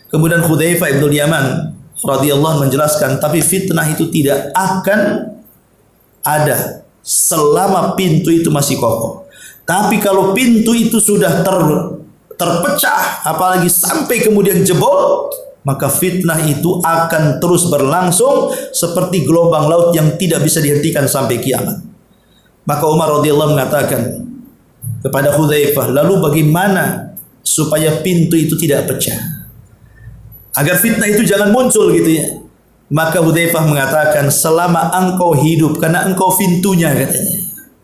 Kemudian Hudzaifah ibnul Yaman radhiyallahu menjelaskan, tapi fitnah itu tidak akan ada selama pintu itu masih kokoh. Tapi kalau pintu itu sudah terpecah, apalagi sampai kemudian jebol, maka fitnah itu akan terus berlangsung seperti gelombang laut yang tidak bisa dihentikan sampai kiamat. Maka Umar radhiyallahu mengatakan kepada Hudzaifah, lalu bagaimana supaya pintu itu tidak pecah, agar fitnah itu jangan muncul gitu ya. Maka Hudzaifah mengatakan, selama engkau hidup, karena engkau pintunya katanya.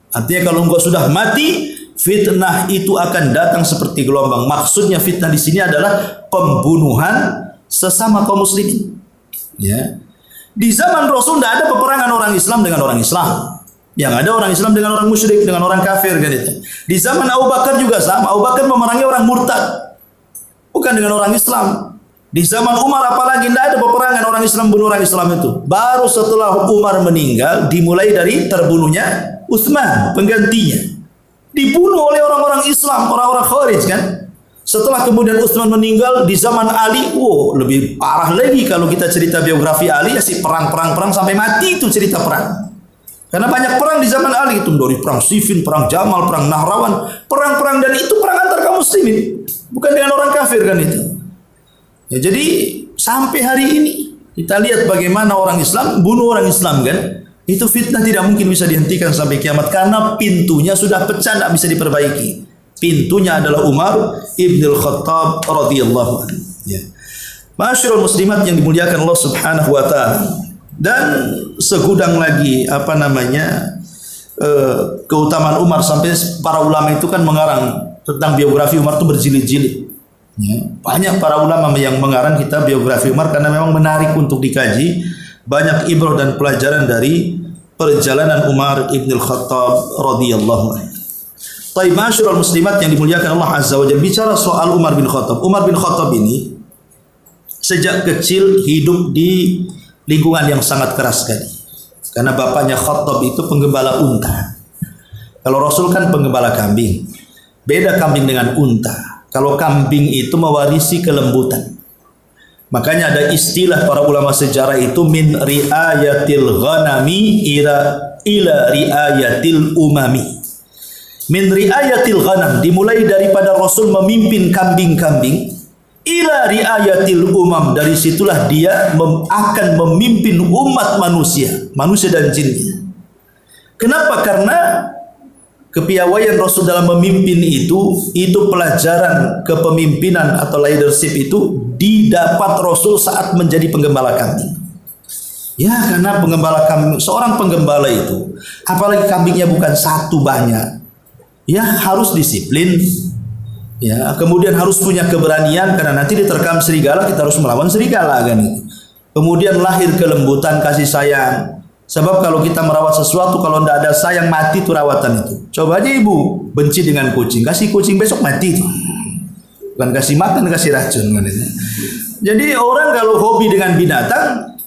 Artinya kalau engkau sudah mati, fitnah itu akan datang seperti gelombang. Maksudnya fitnah di sini adalah pembunuhan sesama kaum muslimin. Ya. Di zaman Rasul tidak ada peperangan orang Islam dengan orang Islam. Yang ada orang Islam dengan orang musyrik, dengan orang kafir kan itu. Di zaman Abu Bakar juga sama. Abu Bakar memerangi orang murtad, bukan dengan orang Islam. Di zaman Umar apalagi tidak ada peperangan orang Islam bunuh orang Islam itu. Baru setelah Umar meninggal dimulai dari terbunuhnya Utsman, penggantinya. Dibunuh oleh orang-orang Islam, orang-orang Khawarij kan. Setelah kemudian Utsman meninggal di zaman Ali, lebih parah lagi kalau kita cerita biografi Ali, ya si perang sampai mati itu cerita perang. Karena banyak perang di zaman Ali itu, dari perang Siffin, perang Jamal, perang Nahrawan, perang-perang, dan itu perang antar kaum muslimin, bukan dengan orang kafir kan itu. Ya, jadi sampai hari ini kita lihat bagaimana orang Islam bunuh orang Islam kan. Itu fitnah tidak mungkin bisa dihentikan sampai kiamat karena pintunya sudah pecah, tidak bisa diperbaiki. Pintunya adalah Umar ibn al-Khattab radhiyallahu anhu. Ya. Masyarul muslimat yang dimuliakan Allah Subhanahu wa taala. Dan segudang lagi keutamaan Umar, sampai para ulama itu kan mengarang tentang biografi Umar itu berjilid-jilid. Ya. Banyak para ulama yang mengarang kitab biografi Umar karena memang menarik untuk dikaji. Banyak ibrah dan pelajaran dari perjalanan Umar ibn al-Khattab radhiyallahu anhu. Taib masyarul muslimat yang dimuliakan Allah Azza wa Jalla, bicara soal Umar bin Khattab. Umar bin Khattab ini sejak kecil hidup di lingkungan yang sangat keras sekali. Karena bapaknya Khattab itu penggembala unta. Kalau Rasul kan penggembala kambing. Beda kambing dengan unta. Kalau kambing itu mewarisi kelembutan. Makanya ada istilah para ulama sejarah itu min riayatil ghanami ila riayatil umami. Min riayatil ghanam, dimulai daripada Rasul memimpin kambing-kambing, ila riayatil umam, dari situlah dia akan memimpin umat manusia dan jinnya. Kenapa? Karena kepiawaian Rasul dalam memimpin itu pelajaran kepemimpinan atau leadership itu didapat Rasul saat menjadi penggembala kambing. Ya, karena penggembala kambing, seorang penggembala itu, apalagi kambingnya bukan satu, banyak, ya harus disiplin. Ya, kemudian harus punya keberanian karena nanti diterkam serigala, kita harus melawan serigala kan itu. Kemudian lahir kelembutan, kasih sayang. Sebab kalau kita merawat sesuatu, kalau tidak ada sayang, mati itu rawatan itu. Coba aja ibu benci dengan kucing, kasih kucing besok mati itu. Bukan kasih makan, kasih racun kan itu. Jadi orang kalau hobi dengan binatang,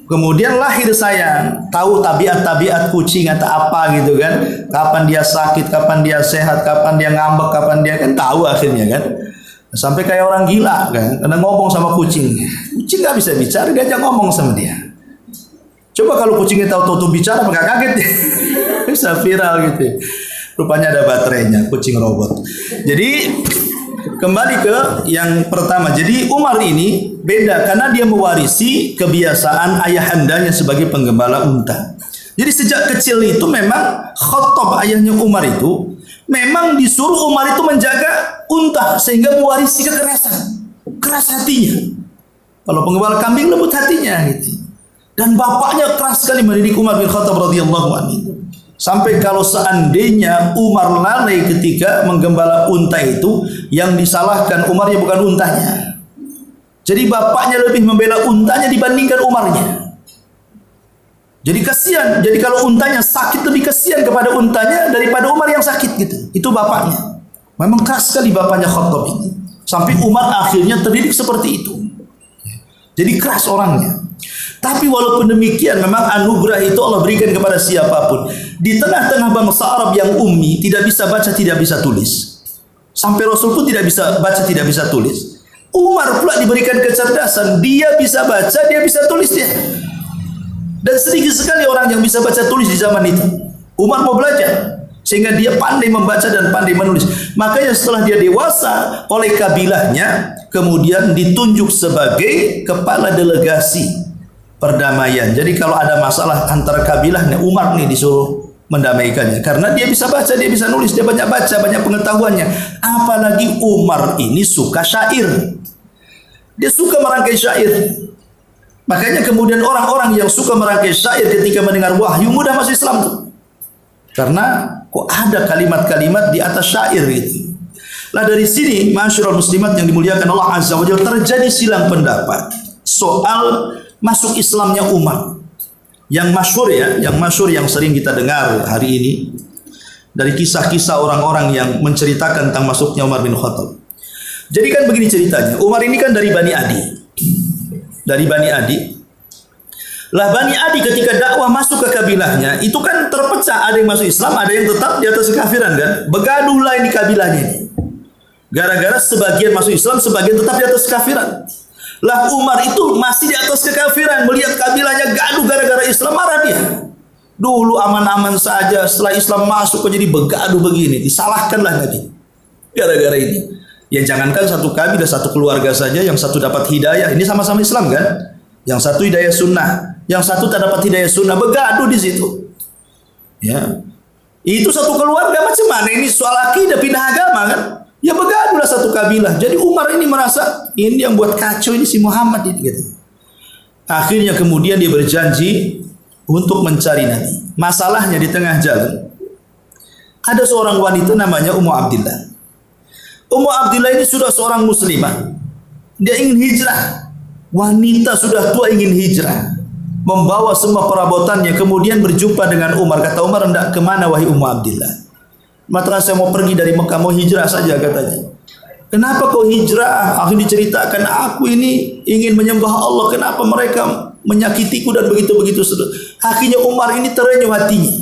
kemudian lahir sayang, tahu tabiat-tabiat kucing atau apa gitu kan, kapan dia sakit, kapan dia sehat, kapan dia ngambek, kapan dia kan tahu akhirnya kan. Sampai kayak orang gila kan, karena ngomong sama kucing. Kucing nggak bisa bicara, diajak ngomong sama dia. Coba kalau kucingnya tahu-tahu bicara, maka kaget dia. Bisa viral gitu. Rupanya ada baterainya, kucing robot. Jadi kembali ke yang pertama. Jadi Umar ini beda karena dia mewarisi kebiasaan ayahandanya sebagai penggembala unta. Jadi sejak kecil itu memang Khattab, ayahnya Umar itu, memang disuruh Umar itu menjaga unta sehingga mewarisi kekerasan, keras hatinya. Kalau penggembala kambing lembut hatinya gitu. Dan bapaknya keras sekali mendidik Umar bin Khattab radhiyallahu anhu. Sampai kalau seandainya Umar lalai ketika menggembala unta itu, yang disalahkan Umarnya bukan untanya. Jadi bapaknya lebih membela untanya dibandingkan Umarnya. Jadi kasihan. Jadi kalau untanya sakit, lebih kasihan kepada untanya daripada Umar yang sakit gitu. Itu bapaknya. Memang keras sekali bapaknya Khattab ini. Sampai Umar akhirnya terdidik seperti itu. Jadi keras orangnya. Tapi walaupun demikian, memang anugerah itu Allah berikan kepada siapapun. Di tengah-tengah bangsa Arab yang ummi, tidak bisa baca, tidak bisa tulis. Sampai Rasul pun tidak bisa baca, tidak bisa tulis. Umar pula diberikan kecerdasan, dia bisa baca, dia bisa tulis dia. Dan sedikit sekali orang yang bisa baca tulis di zaman itu. Umar mau belajar. sehingga dia pandai membaca dan pandai menulis. Makanya setelah dia dewasa, oleh kabilahnya kemudian ditunjuk sebagai kepala delegasi perdamaian. Jadi kalau ada masalah antara kabilahnya, Umar nih disuruh mendamaikannya, karena dia bisa baca, dia bisa nulis, dia banyak baca, banyak pengetahuannya. Apalagi Umar ini suka syair, dia suka merangkai syair. Makanya kemudian orang-orang yang suka merangkai syair ketika mendengar wahyu mudah masuk Islam tuh, karena kok ada kalimat-kalimat di atas syair gitu. Lah dari sini masyarul muslimat yang dimuliakan Allah Azza wa Jalla, terjadi silang pendapat soal masuk Islamnya Umar. Yang masyhur ya, yang sering kita dengar hari ini dari kisah-kisah orang-orang yang menceritakan tentang masuknya Umar bin Khattab. Jadi kan begini ceritanya, Umar ini kan dari Bani Adi. Dari Bani Adi. Lah Bani Adi ketika dakwah masuk ke kabilahnya, itu kan terpecah, ada yang masuk Islam, ada yang tetap di atas kekafiran kan. Begaduhlah ini kabilahnya ini. Gara-gara sebagian masuk Islam, sebagian tetap di atas kekafiran. Lah Umar itu masih di atas kekafiran, melihat kabilahnya gaduh gara-gara Islam, marah dia. Dulu aman-aman saja, setelah Islam masuk kok jadi begaduh begini, disalahkanlah Nabi gara-gara ini. Ya jangankan satu kabilah, satu keluarga saja, yang satu dapat hidayah, ini sama-sama Islam kan? Yang satu hidayah sunnah, yang satu tak dapat hidayah sunnah, begaduh di situ. Ya, itu satu keluarga, macam mana ini soal akidah, pindah agama kan? Ya begaduhlah satu kabilah. Jadi Umar ini merasa ini yang buat kacau ini si Muhammad ini gitu. Akhirnya kemudian dia berjanji untuk mencari Nabi. Masalahnya di tengah jalan ada seorang wanita namanya Ummu Abdillah. Ummu Abdillah ini sudah seorang muslimah. Dia ingin hijrah. Wanita sudah tua ingin hijrah, membawa semua perabotannya, kemudian berjumpa dengan Umar. Kata Umar, "Hendak kemana wahai Ummu Abdillah?" "Matra, saya mau pergi dari Mekah, mau hijrah saja," katanya. "Kenapa kau hijrah?" Akhirnya diceritakan, "Aku ini ingin menyembah Allah, kenapa mereka menyakitiku dan begitu-begitu." Akhirnya Umar ini terenyuh hatinya.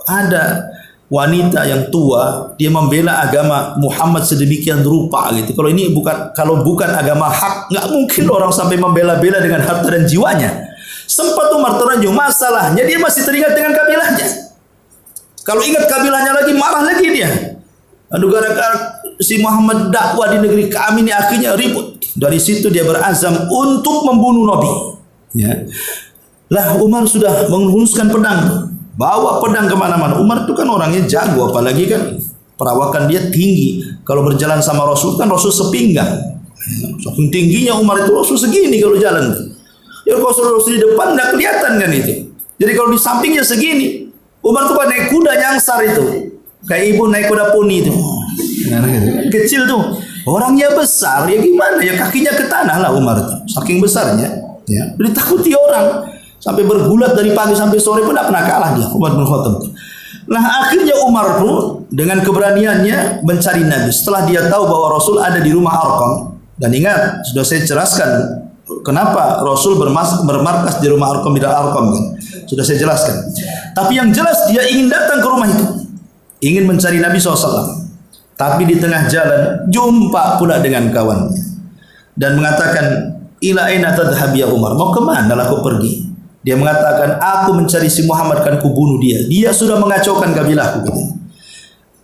Ada wanita yang tua, dia membela agama Muhammad sedemikian rupa gitu. Kalau bukan agama hak, nggak mungkin orang sampai membela-bela dengan harta dan jiwanya. Sempat Umar terenyuh, masalahnya dia masih teringat dengan kabilahnya. Kalau ingat kabilahnya lagi, marah lagi dia. Aduh, gara-gara si Muhammad dakwah di negeri kami ini, akhirnya ribut. Dari situ dia berazam untuk membunuh Nabi. Ya. Lah Umar sudah menghunuskan pedang, bawa pedang kemana-mana. Umar itu kan orangnya jago, apalagi kan perawakan dia tinggi. Kalau berjalan sama Rasul kan Rasul sepinggang. Saking tingginya Umar itu, Rasul segini kalau jalan. Ya kalau Rasul di depan nggak kelihatan kan itu. Jadi kalau di sampingnya segini, Umar tuh kan naik kuda nyangsar itu, kayak ibu naik kuda poni itu. Kecil tuh, orangnya besar, ya gimana ya, kakinya ke tanah lah Umar itu, saking besarnya. Ya, ditakuti orang. Sampai bergulat dari pagi sampai sore pun tidak pernah kalah dia, Umar bin Khattab. Nah akhirnya Umar pun dengan keberaniannya mencari Nabi. Setelah dia tahu bahwa Rasul ada di rumah Arqam. Dan ingat, sudah saya jelaskan kenapa Rasul bermarkas di rumah Arqam, tidak Arqam kan? Sudah saya jelaskan. Tapi yang jelas dia ingin datang ke rumah itu, ingin mencari Nabi SAW. Tapi di tengah jalan jumpa pula dengan kawannya dan mengatakan, "Ila aina tadhhab ya Umar?" "Mau kemana lah kau pergi?" Dia mengatakan, "Aku mencari si Muhammad, kan ku bunuh dia. Dia sudah mengacaukan kabilahku." Gitu.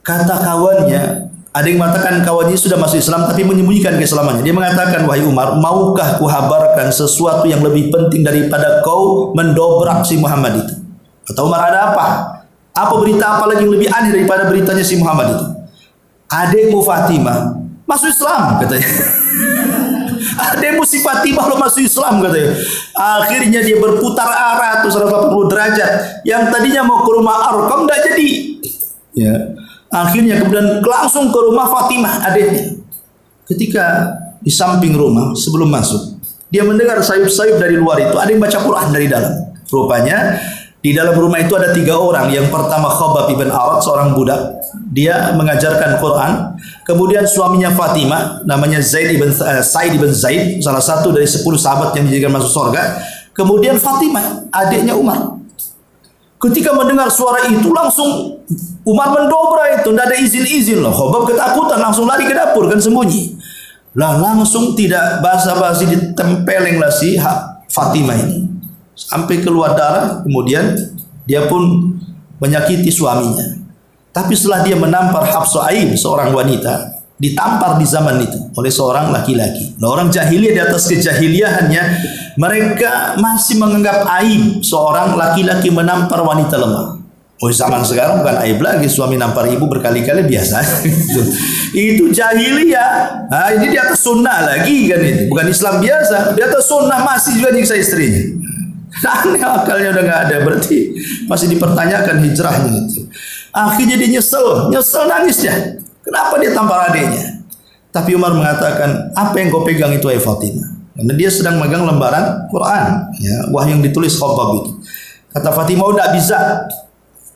Kata kawannya, ada yang mengatakan kawannya sudah masuk Islam tapi menyembunyikan keislamannya. Dia mengatakan, "Wahai Umar, maukah ku habarkan sesuatu yang lebih penting daripada kau mendobrak si Muhammad itu?" Kata Umar, "Ada apa? Apa berita apa lagi yang lebih aneh daripada beritanya si Muhammad itu?" "Adikmu Fatimah masuk Islam," katanya. "Adikmu si Fatimah lo masuk Islam," katanya. Akhirnya dia berputar arah 180 derajat. Yang tadinya mau ke rumah Arqam tidak jadi. Ya. Akhirnya kemudian langsung ke rumah Fatimah adiknya. Ketika di samping rumah sebelum masuk, dia mendengar sayup-sayup dari luar itu ada yang baca Quran dari dalam. Rupanya di dalam rumah itu ada 3 orang. Yang pertama Khabbab ibn Arat, seorang budak. Dia mengajarkan Quran. Kemudian suaminya Fatimah, namanya Said ibn Zaid, salah satu dari 10 sahabat yang dijadikan masuk surga. Kemudian Fatimah, adiknya Umar. Ketika mendengar suara itu langsung Umar mendobrak itu, tidak ada izin-izin loh. Khabbab ketakutan, langsung lari ke dapur kan sembunyi. Lah langsung tidak basa-basi ditempeleng lah si Fatimah ini. Sampai keluar darah, kemudian dia pun menyakiti suaminya. Tapi setelah dia menampar Hafsah Ain, seorang wanita, ditampar di zaman itu oleh seorang laki-laki. Nah, orang jahiliyah di atas kejahiliahannya, mereka masih menganggap aib seorang laki-laki menampar wanita lemah. Oh, zaman sekarang bukan aib lagi, suami nampar ibu berkali-kali biasa. Itu jahiliyah. Nah, ini di atas sunnah lagi kan, itu bukan Islam biasa. Di atas sunnah masih juga nyiksa istrinya. Aneh, akalnya udah nggak ada, berarti masih dipertanyakan hijrahnya itu. Akhirnya dia nyesel nangis ya. Kenapa dia tampar adiknya? Tapi Umar mengatakan, apa yang kau pegang itu, Fatimah? Karena dia sedang megang lembaran Quran, ya, wahyu yang ditulis Khabbab itu. Kata Fatimah, oh, tidak bisa.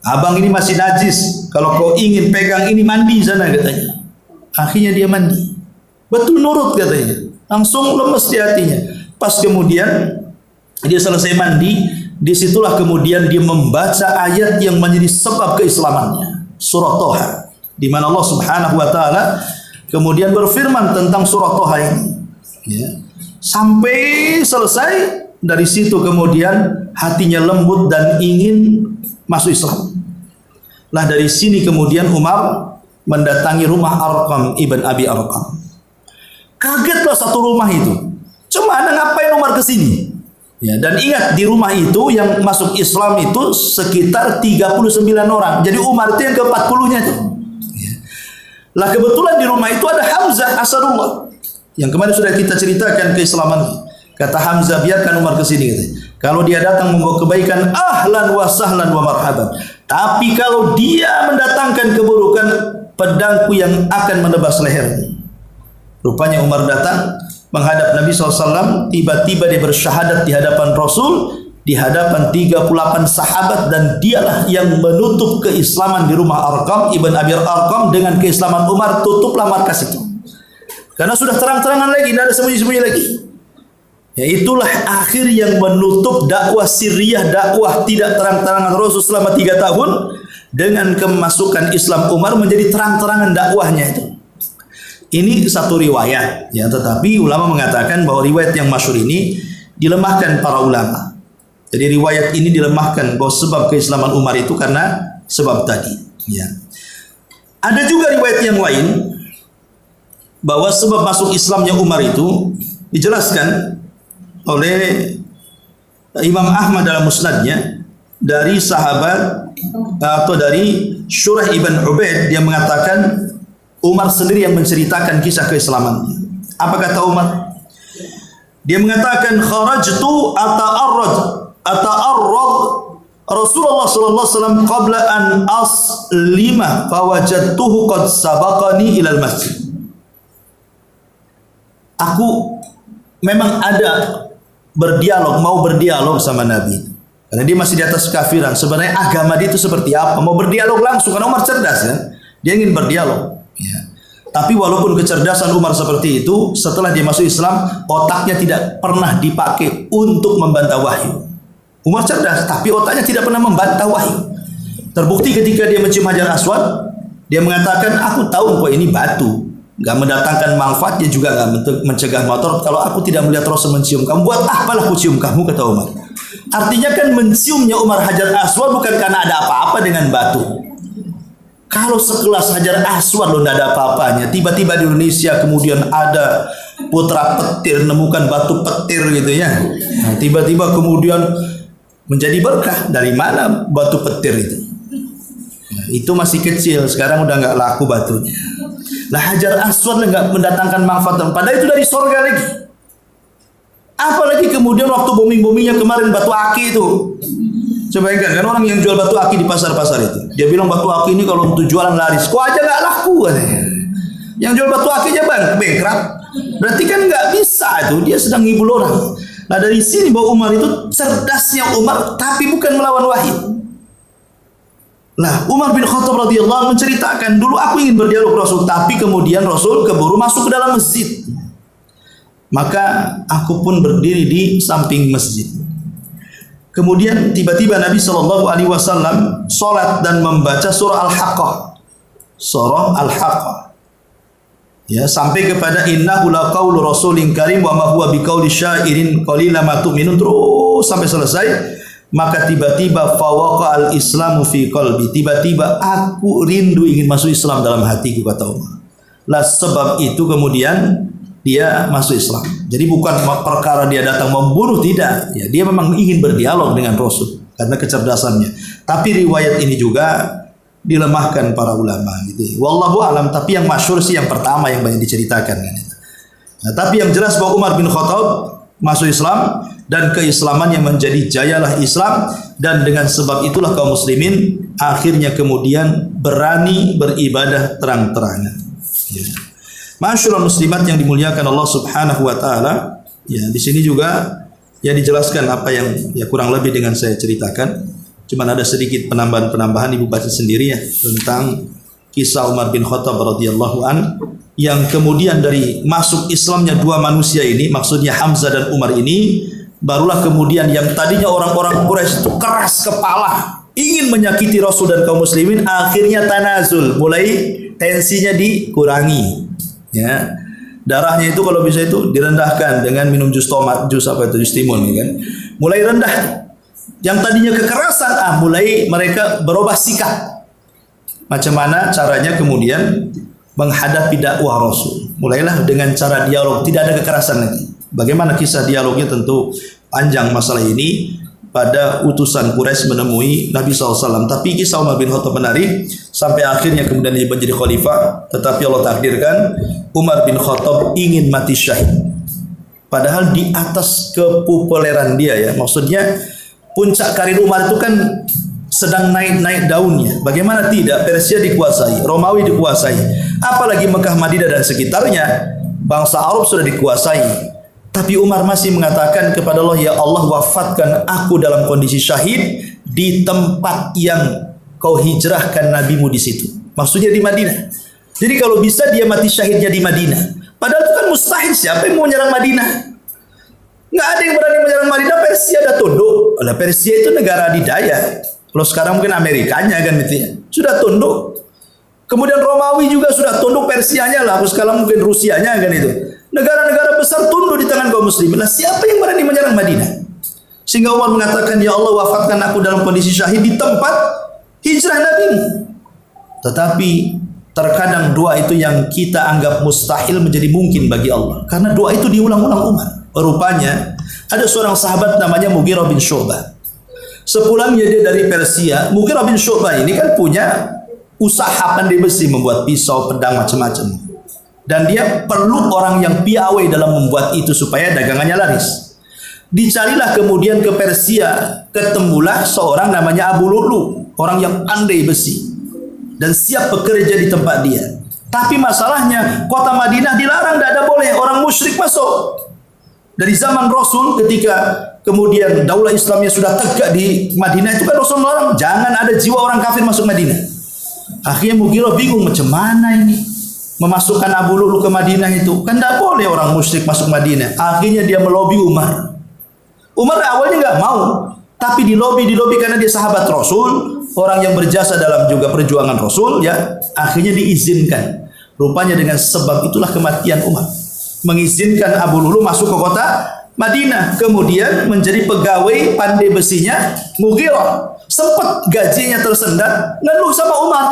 Abang ini masih najis. Kalau kau ingin pegang ini, mandi sana, katanya. Akhirnya dia mandi. Betul nurut, katanya. Langsung lemes di hatinya. Pas kemudian dia selesai mandi, disitulah kemudian dia membaca ayat yang menjadi sebab keislamannya, surah Toha, di mana Allah Subhanahu wa taala kemudian berfirman tentang surah Toha ini, ya. Sampai selesai, dari situ kemudian hatinya lembut dan ingin masuk Islam. Lah dari sini kemudian Umar mendatangi rumah Arqam ibn Abi Arqam. Kagetlah satu rumah itu. Cuma ada ngapain Umar ke sini? Ya, dan ingat, di rumah itu yang masuk Islam itu sekitar 39 orang. Jadi Umar itu yang ke-40-nya itu. Ya. Lah kebetulan di rumah itu ada Hamzah Asadullah, yang kemarin sudah kita ceritakan keislamannya. Kata Hamzah, biarkan Umar ke sini. Kalau dia datang membawa kebaikan, ahlan wa sahlan wa marhaban. Tapi kalau dia mendatangkan keburukan, pedangku yang akan menebas lehernya. Rupanya Umar datang menghadap Nabi SAW, tiba-tiba dia bersyahadat di hadapan Rasul, di hadapan 38 sahabat, dan dialah yang menutup keislaman di rumah Arqam ibn Abi Arqam dengan keislaman Umar. Tutuplah markas itu, karena sudah terang-terangan lagi, tidak ada sembunyi-sembunyi lagi. Ya, itulah akhir yang menutup dakwah sirriyah, dakwah tidak terang-terangan Rasul selama 3 tahun. Dengan kemasukan Islam Umar menjadi terang-terangan dakwahnya itu. Ini satu riwayat, ya, tetapi ulama mengatakan bahwa riwayat yang masyhur ini dilemahkan para ulama. Jadi riwayat ini dilemahkan bahwa sebab keislaman Umar itu karena sebab tadi, ya. Ada juga riwayat yang lain bahwa sebab masuk Islamnya Umar itu dijelaskan oleh Imam Ahmad dalam musnadnya dari sahabat atau dari Syurah ibn Ubaid. Dia mengatakan Umar sendiri yang menceritakan kisah keislamannya. Apa kata Umar? Dia mengatakan, kharajtu ata'arrad Rasulullah sallallahu alaihi wasallam qabla an aslima fawajadtuhu qad sabaqani ilal masjid. Aku memang ada mau berdialog sama Nabi, karena dia masih di atas kafiran. Sebenarnya agama dia itu seperti apa? Mau berdialog langsung, karena Umar cerdas kan? Dia ingin berdialog. Ya. Tapi walaupun kecerdasan Umar seperti itu, setelah dia masuk Islam, otaknya tidak pernah dipakai untuk membantah wahyu. Umar cerdas, tapi otaknya tidak pernah membantah wahyu. Terbukti ketika dia mencium Hajar Aswad, dia mengatakan, aku tahu kok ini batu, nggak mendatangkan manfaatnya juga nggak mencegah motor. Kalau aku tidak melihat Rasul mencium kamu, buat apalah aku cium kamu, kata Umar. Artinya kan menciumnya Umar Hajar Aswad bukan karena ada apa-apa dengan batu. Kalau sekelas Hajar Aswad loh, tidak ada apa-apanya. Tiba-tiba di Indonesia kemudian ada putra petir nemukan batu petir gitu ya. Nah, tiba-tiba kemudian menjadi berkah. Dari mana batu petir itu? Nah, itu masih kecil, sekarang udah nggak laku batunya. Nah, Hajar Aswad nggak mendatangkan manfaat, padahal itu dari surga lagi. Apalagi kemudian waktu booming-boomingnya kemarin batu aki itu. Coba bayangkan, kan orang yang jual batu aki di pasar-pasar itu, dia bilang batu aki ini kalau untuk jualan laris, kok aja nggak laku katanya. Yang jual batu aki aja bankrupt, berarti kan nggak bisa itu, dia sedang ngibul orang. Nah dari sini bahwa Umar itu cerdasnya Umar, tapi bukan melawan wahyu. Nah Umar bin Khattab radhiyallahu anhu menceritakan, dulu aku ingin berdialog Rasul, tapi kemudian Rasul keburu masuk ke dalam masjid. Maka aku pun berdiri di samping masjid. Kemudian tiba-tiba Nabi SAW sholat dan membaca surah Al-Haqqah. Surah Al-Haqqah. Ya, sampai kepada innahu laqaulu rasulin karim wa ma huwa biqauli syairin qalilan ma tu'minun, terus sampai selesai. maka tiba-tiba fawaqa al-islamu fi qalbi, tiba-tiba aku rindu ingin masuk Islam dalam hatiku, kata Umar. Lah sebab itu kemudian dia masuk Islam. Jadi bukan perkara dia datang membunuh, tidak. Ya, dia memang ingin berdialog dengan Rasul karena kecerdasannya. Tapi riwayat ini juga dilemahkan para ulama gitu. Wallahu alam, tapi yang masyhur sih yang pertama yang banyak diceritakan kan. Nah, tapi yang jelas bahwa Umar bin Khattab masuk Islam dan keislamannya menjadi jayalah Islam, dan dengan sebab itulah kaum muslimin akhirnya kemudian berani beribadah terang-terangan. Ya. Masyaallah muslimat yang dimuliakan Allah Subhanahu wa taala, ya di sini juga ya dijelaskan apa yang ya kurang lebih dengan saya ceritakan. Cuman ada sedikit penambahan Ibu baca sendiri ya tentang kisah Umar bin Khattab radhiyallahu an, yang kemudian dari masuk Islamnya dua manusia ini, maksudnya Hamzah dan Umar ini, barulah kemudian yang tadinya orang-orang Quraisy itu keras kepala, ingin menyakiti Rasul dan kaum muslimin, akhirnya tanazul, mulai tensinya dikurangi. Ya. Darahnya itu kalau bisa itu direndahkan dengan minum jus tomat, jus apa itu, jus timun kan. Mulai rendah. Yang tadinya kekerasan, mulai mereka berubah sikap. Macam mana caranya kemudian menghadapi dakwah Rasul. Mulailah dengan cara dialog, tidak ada kekerasan lagi. Bagaimana kisah dialognya, tentu panjang masalah ini pada utusan Quraisy menemui Nabi SAW. Tapi kisah Umar bin Khattab menarik sampai akhirnya kemudian dia menjadi khalifah. Tetapi Allah takdirkan Umar bin Khattab ingin mati syahid. Padahal di atas kepopuleran dia ya, maksudnya puncak karir Umar itu kan sedang naik-naik daunnya. Bagaimana tidak, Persia dikuasai, Romawi dikuasai, apalagi Mekah, Madinah dan sekitarnya, bangsa Arab sudah dikuasai. Tapi Umar masih mengatakan kepada Allah, ya Allah, wafatkan aku dalam kondisi syahid di tempat yang kau hijrahkan nabimu di situ. Maksudnya di Madinah. Jadi kalau bisa dia mati syahidnya di Madinah. Padahal itu kan mustahil, siapa yang mau menyerang Madinah? Nggak ada yang berani menyerang Madinah. Persia dah tunduk. Oleh Persia itu negara adidaya. Kalau sekarang mungkin Amerikanya kan gitu ya, sudah tunduk. Kemudian Romawi juga sudah tunduk, Persianya lah. Sekarang mungkin Rusianya kan itu. Negara-negara besar tunduk di tangan kaum muslimin. Nah, siapa yang berani menyerang Madinah? Sehingga Umar mengatakan, ya Allah, wafatkan aku dalam kondisi syahid di tempat hijrah Nabi. Tetapi terkadang doa itu yang kita anggap mustahil menjadi mungkin bagi Allah. Karena doa itu diulang-ulang Umar. Rupanya ada seorang sahabat namanya Mughirah bin Syu'bah. Sepulangnya dia dari Persia, Mughirah bin Syu'bah ini kan punya usaha pandai besi, membuat pisau, pedang, macam-macam. Dan dia perlu orang yang piawai dalam membuat itu supaya dagangannya laris. Dicarilah kemudian ke Persia, ketemulah seorang namanya Abu Lu'lu, orang yang pandai besi dan siap bekerja di tempat dia. Tapi masalahnya kota Madinah dilarang, tidak ada boleh orang musyrik masuk. Dari zaman Rasul ketika kemudian daulah Islamnya sudah tegak di Madinah, itu kan Rasul melarang, jangan ada jiwa orang kafir masuk Madinah. Akhirnya Mughirah bingung, macam mana ini memasukkan Abu Lu'lu ke Madinah itu, kan tidak boleh orang musyrik masuk Madinah. Akhirnya dia melobi Umar. Umar awalnya nggak mau, tapi dilobi karena dia sahabat Rasul, orang yang berjasa dalam juga perjuangan Rasul, ya akhirnya diizinkan. Rupanya dengan sebab itulah kematian Umar, mengizinkan Abu Lu'lu masuk ke kota Madinah, kemudian menjadi pegawai pandai besinya Mughirah. Sempat gajinya tersendat, ngeluh sama Umar.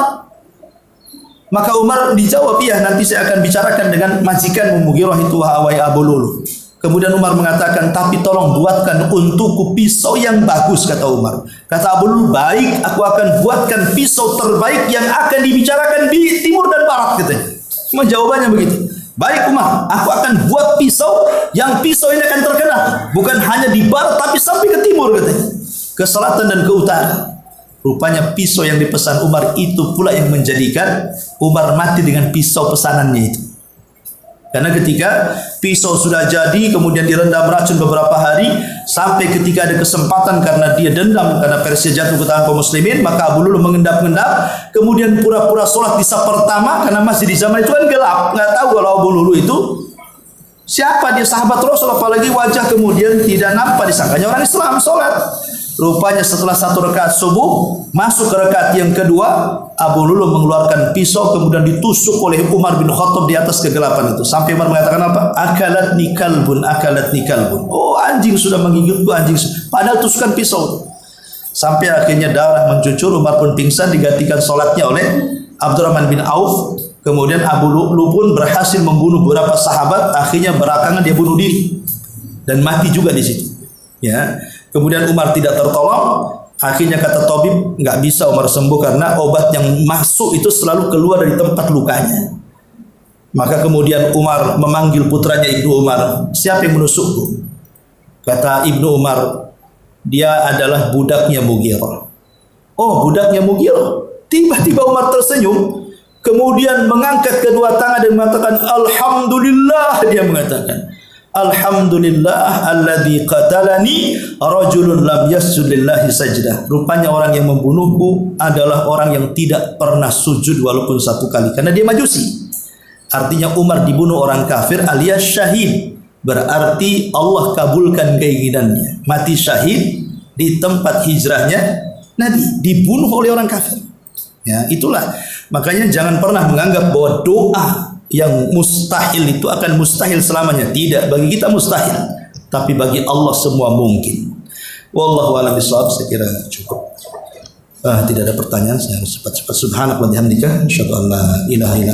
Maka Umar dijawab, iya nanti saya akan bicarakan dengan majikan Mughirah itu, wahai Abu Lu'lu. Kemudian Umar mengatakan, tapi tolong buatkan untukku pisau yang bagus, kata Umar. Kata Abu Lu'lu, baik, aku akan buatkan pisau terbaik yang akan dibicarakan di timur dan barat, katanya. Cuma jawabannya begitu. Baik Umar, aku akan buat pisau yang pisau ini akan terkenal bukan hanya di barat tapi sampai ke timur, katanya, ke selatan dan ke utara. Rupanya pisau yang dipesan Umar itu pula yang menjadikan Umar mati dengan pisau pesanannya itu. Karena ketika pisau sudah jadi, kemudian direndam racun beberapa hari, sampai ketika ada kesempatan karena dia dendam karena Persia jatuh ke tangan kaum muslimin, maka Abu Lu'lu mengendap-endap, kemudian pura-pura sholat di saf pertama, karena masih di zaman itu kan gelap, nggak tahu kalau Abu Lu'lu itu siapa, dia sahabat Rasul, apalagi wajah kemudian tidak nampak, disangkanya orang Islam sholat. Rupanya setelah satu rakaat subuh, masuk ke rakaat yang kedua, Abu Lu'lu mengeluarkan pisau, kemudian ditusuk oleh Umar bin Khattab di atas kegelapan itu. Sampai Umar mengatakan apa? Akalatni kalbun, akalatni kalbun. Oh, anjing sudah menggigitku, anjing. Padahal tusukan pisau. Sampai akhirnya darah mencucur, Umar pun pingsan, digantikan sholatnya oleh Abdurrahman bin Auf. Kemudian Abu Lu'lu pun berhasil membunuh beberapa sahabat, akhirnya belakangan dia bunuh diri dan mati juga di situ. Ya. Kemudian Umar tidak tertolong, akhirnya kata tabib, nggak bisa Umar sembuh karena obat yang masuk itu selalu keluar dari tempat lukanya. Maka kemudian Umar memanggil putranya Ibnu Umar, siapa yang menusukku? Kata Ibnu Umar, dia adalah budaknya Mughirah. Oh, budaknya Mughirah. Tiba-tiba Umar tersenyum, kemudian mengangkat kedua tangan dan mengatakan alhamdulillah. Dia mengatakan alhamdulillah alladzi qatalani rajulun lam yasjud lillahi sajdah. Rupanya orang yang membunuhku adalah orang yang tidak pernah sujud walaupun satu kali, karena dia majusi. Artinya Umar dibunuh orang kafir alias syahid. Berarti Allah kabulkan keinginannya. Mati syahid di tempat hijrahnya Nabi, dibunuh oleh orang kafir. Ya, itulah. Makanya jangan pernah menganggap bahwa doa yang mustahil itu akan mustahil selamanya. Tidak, bagi kita mustahil, tapi bagi Allah semua mungkin. Wallahu a'lam bishawab. Saya kira cukup. Tidak ada pertanyaan, saya harus cepat-cepat. Subhanallah wa bihamdika, asyhadu an la ilaha illa